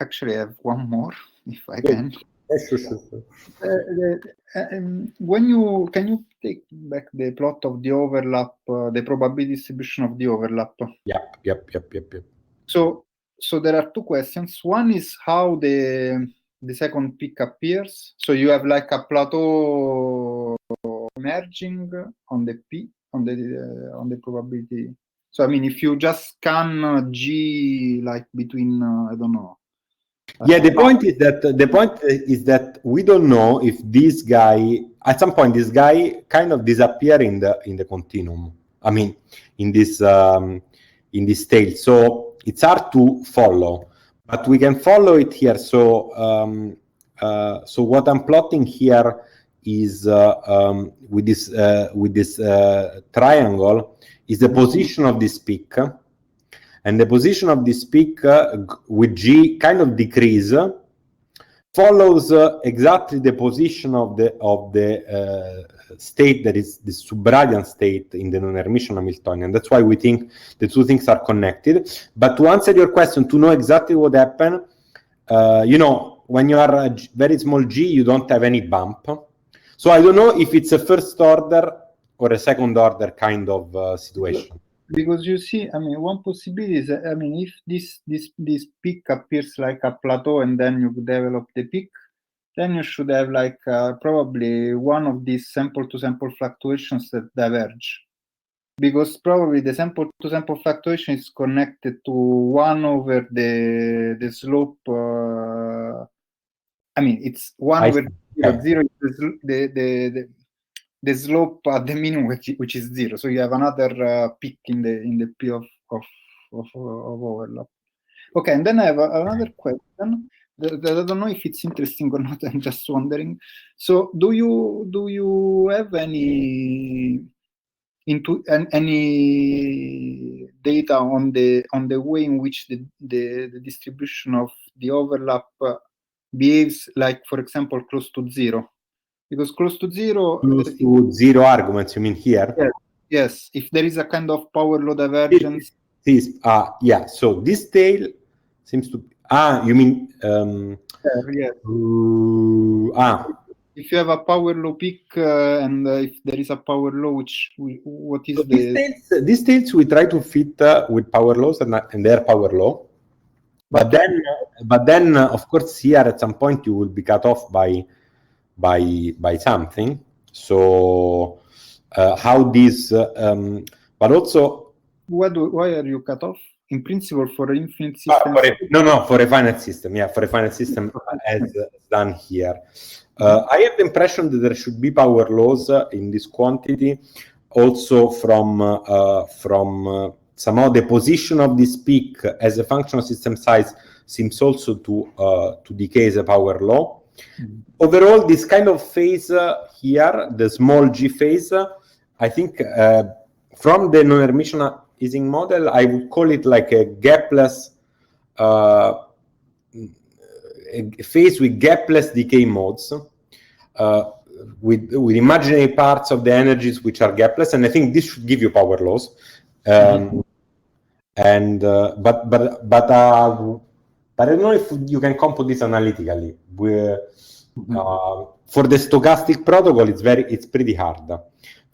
Actually, I have one more, if I can.
Sure.
Can you take back the plot of the overlap, the probability distribution of the overlap?
Yep.
So there are two questions. One is how the second peak appears. So you have like a plateau emerging on the P on the probability. So I mean, if you just scan G like between I don't know.
The point is that we don't know if this guy at some point kind of disappear in the continuum. I mean, in this state. So it's hard to follow, but we can follow it here. So what I'm plotting here is with this triangle is the position of this peak. And the position of this peak with G kind of decrease follows exactly the position of the state that is the subradiance state in the non-Hermitian Hamiltonian. That's why we think the two things are connected. But to answer your question, to know exactly what happened, when you are a very small G, you don't have any bump. So I don't know if it's a first order or a second order kind of situation?
Because you see, I mean, one possibility is, I mean, if this peak appears like a plateau and then you develop the peak, then you should have like probably one of these sample-to-sample fluctuations that diverge. Because probably the sample-to-sample fluctuation is connected to 1 over the slope. I mean, it's 1 over 0. 0 is the slope at the minimum, which is 0. So you have another peak in the P of overlap. Okay, and then I have another question. I don't know if it's interesting or not. I'm just wondering. So, do you have any data on the way in which the distribution of the overlap behaves, like, for example, close to 0? Because close to 0,
close to 0 arguments, you mean here?
Yes. If there is a kind of power law divergence.
Yeah. So this tail seems to. You mean?
Yes. If you have a power law peak and if there is a power law, what is so
these tails we try to fit with power laws and their power law, but then of course here at some point you will be cut off by something. So how this, but also
why are you cut off? In principle, for infinite system.
For a finite system. Yeah, for a finite system as done here. I have the impression that there should be power laws in this quantity, also from somehow the position of this peak as a function of system size seems also to decay as a power law. Overall, this kind of phase here, the small g phase, I think from the non-Hermitian Ising model, I would call it like a gapless a phase with gapless decay modes, with imaginary parts of the energies which are gapless, and I think this should give you power laws. And but I don't know if you can compute this analytically. For the stochastic protocol, it's pretty hard.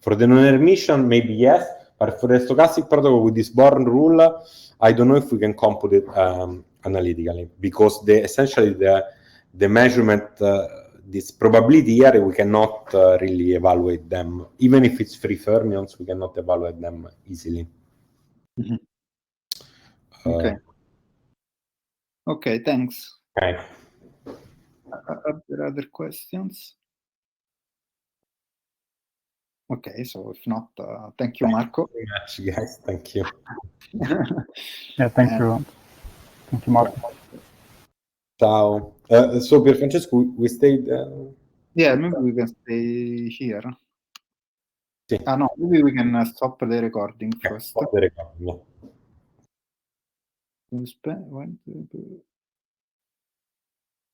For the non-Hermitian, maybe yes, but for the stochastic protocol with this Born rule, I don't know if we can compute it analytically, because essentially the measurement, this probability here, we cannot really evaluate them. Even if it's free fermions, we cannot evaluate them easily.
Okay, thanks.
Okay.
Are there other questions? Okay, so if not, thank you, Marco.
Thank you very much, guys. Thank you.
Yeah, thank you. Thank you, Marco.
Ciao. So, Pierfrancesco, we stayed.
Yeah, maybe we can stay here.
Sì.
No, maybe we can stop the recording first.
Stop the recording. Yeah.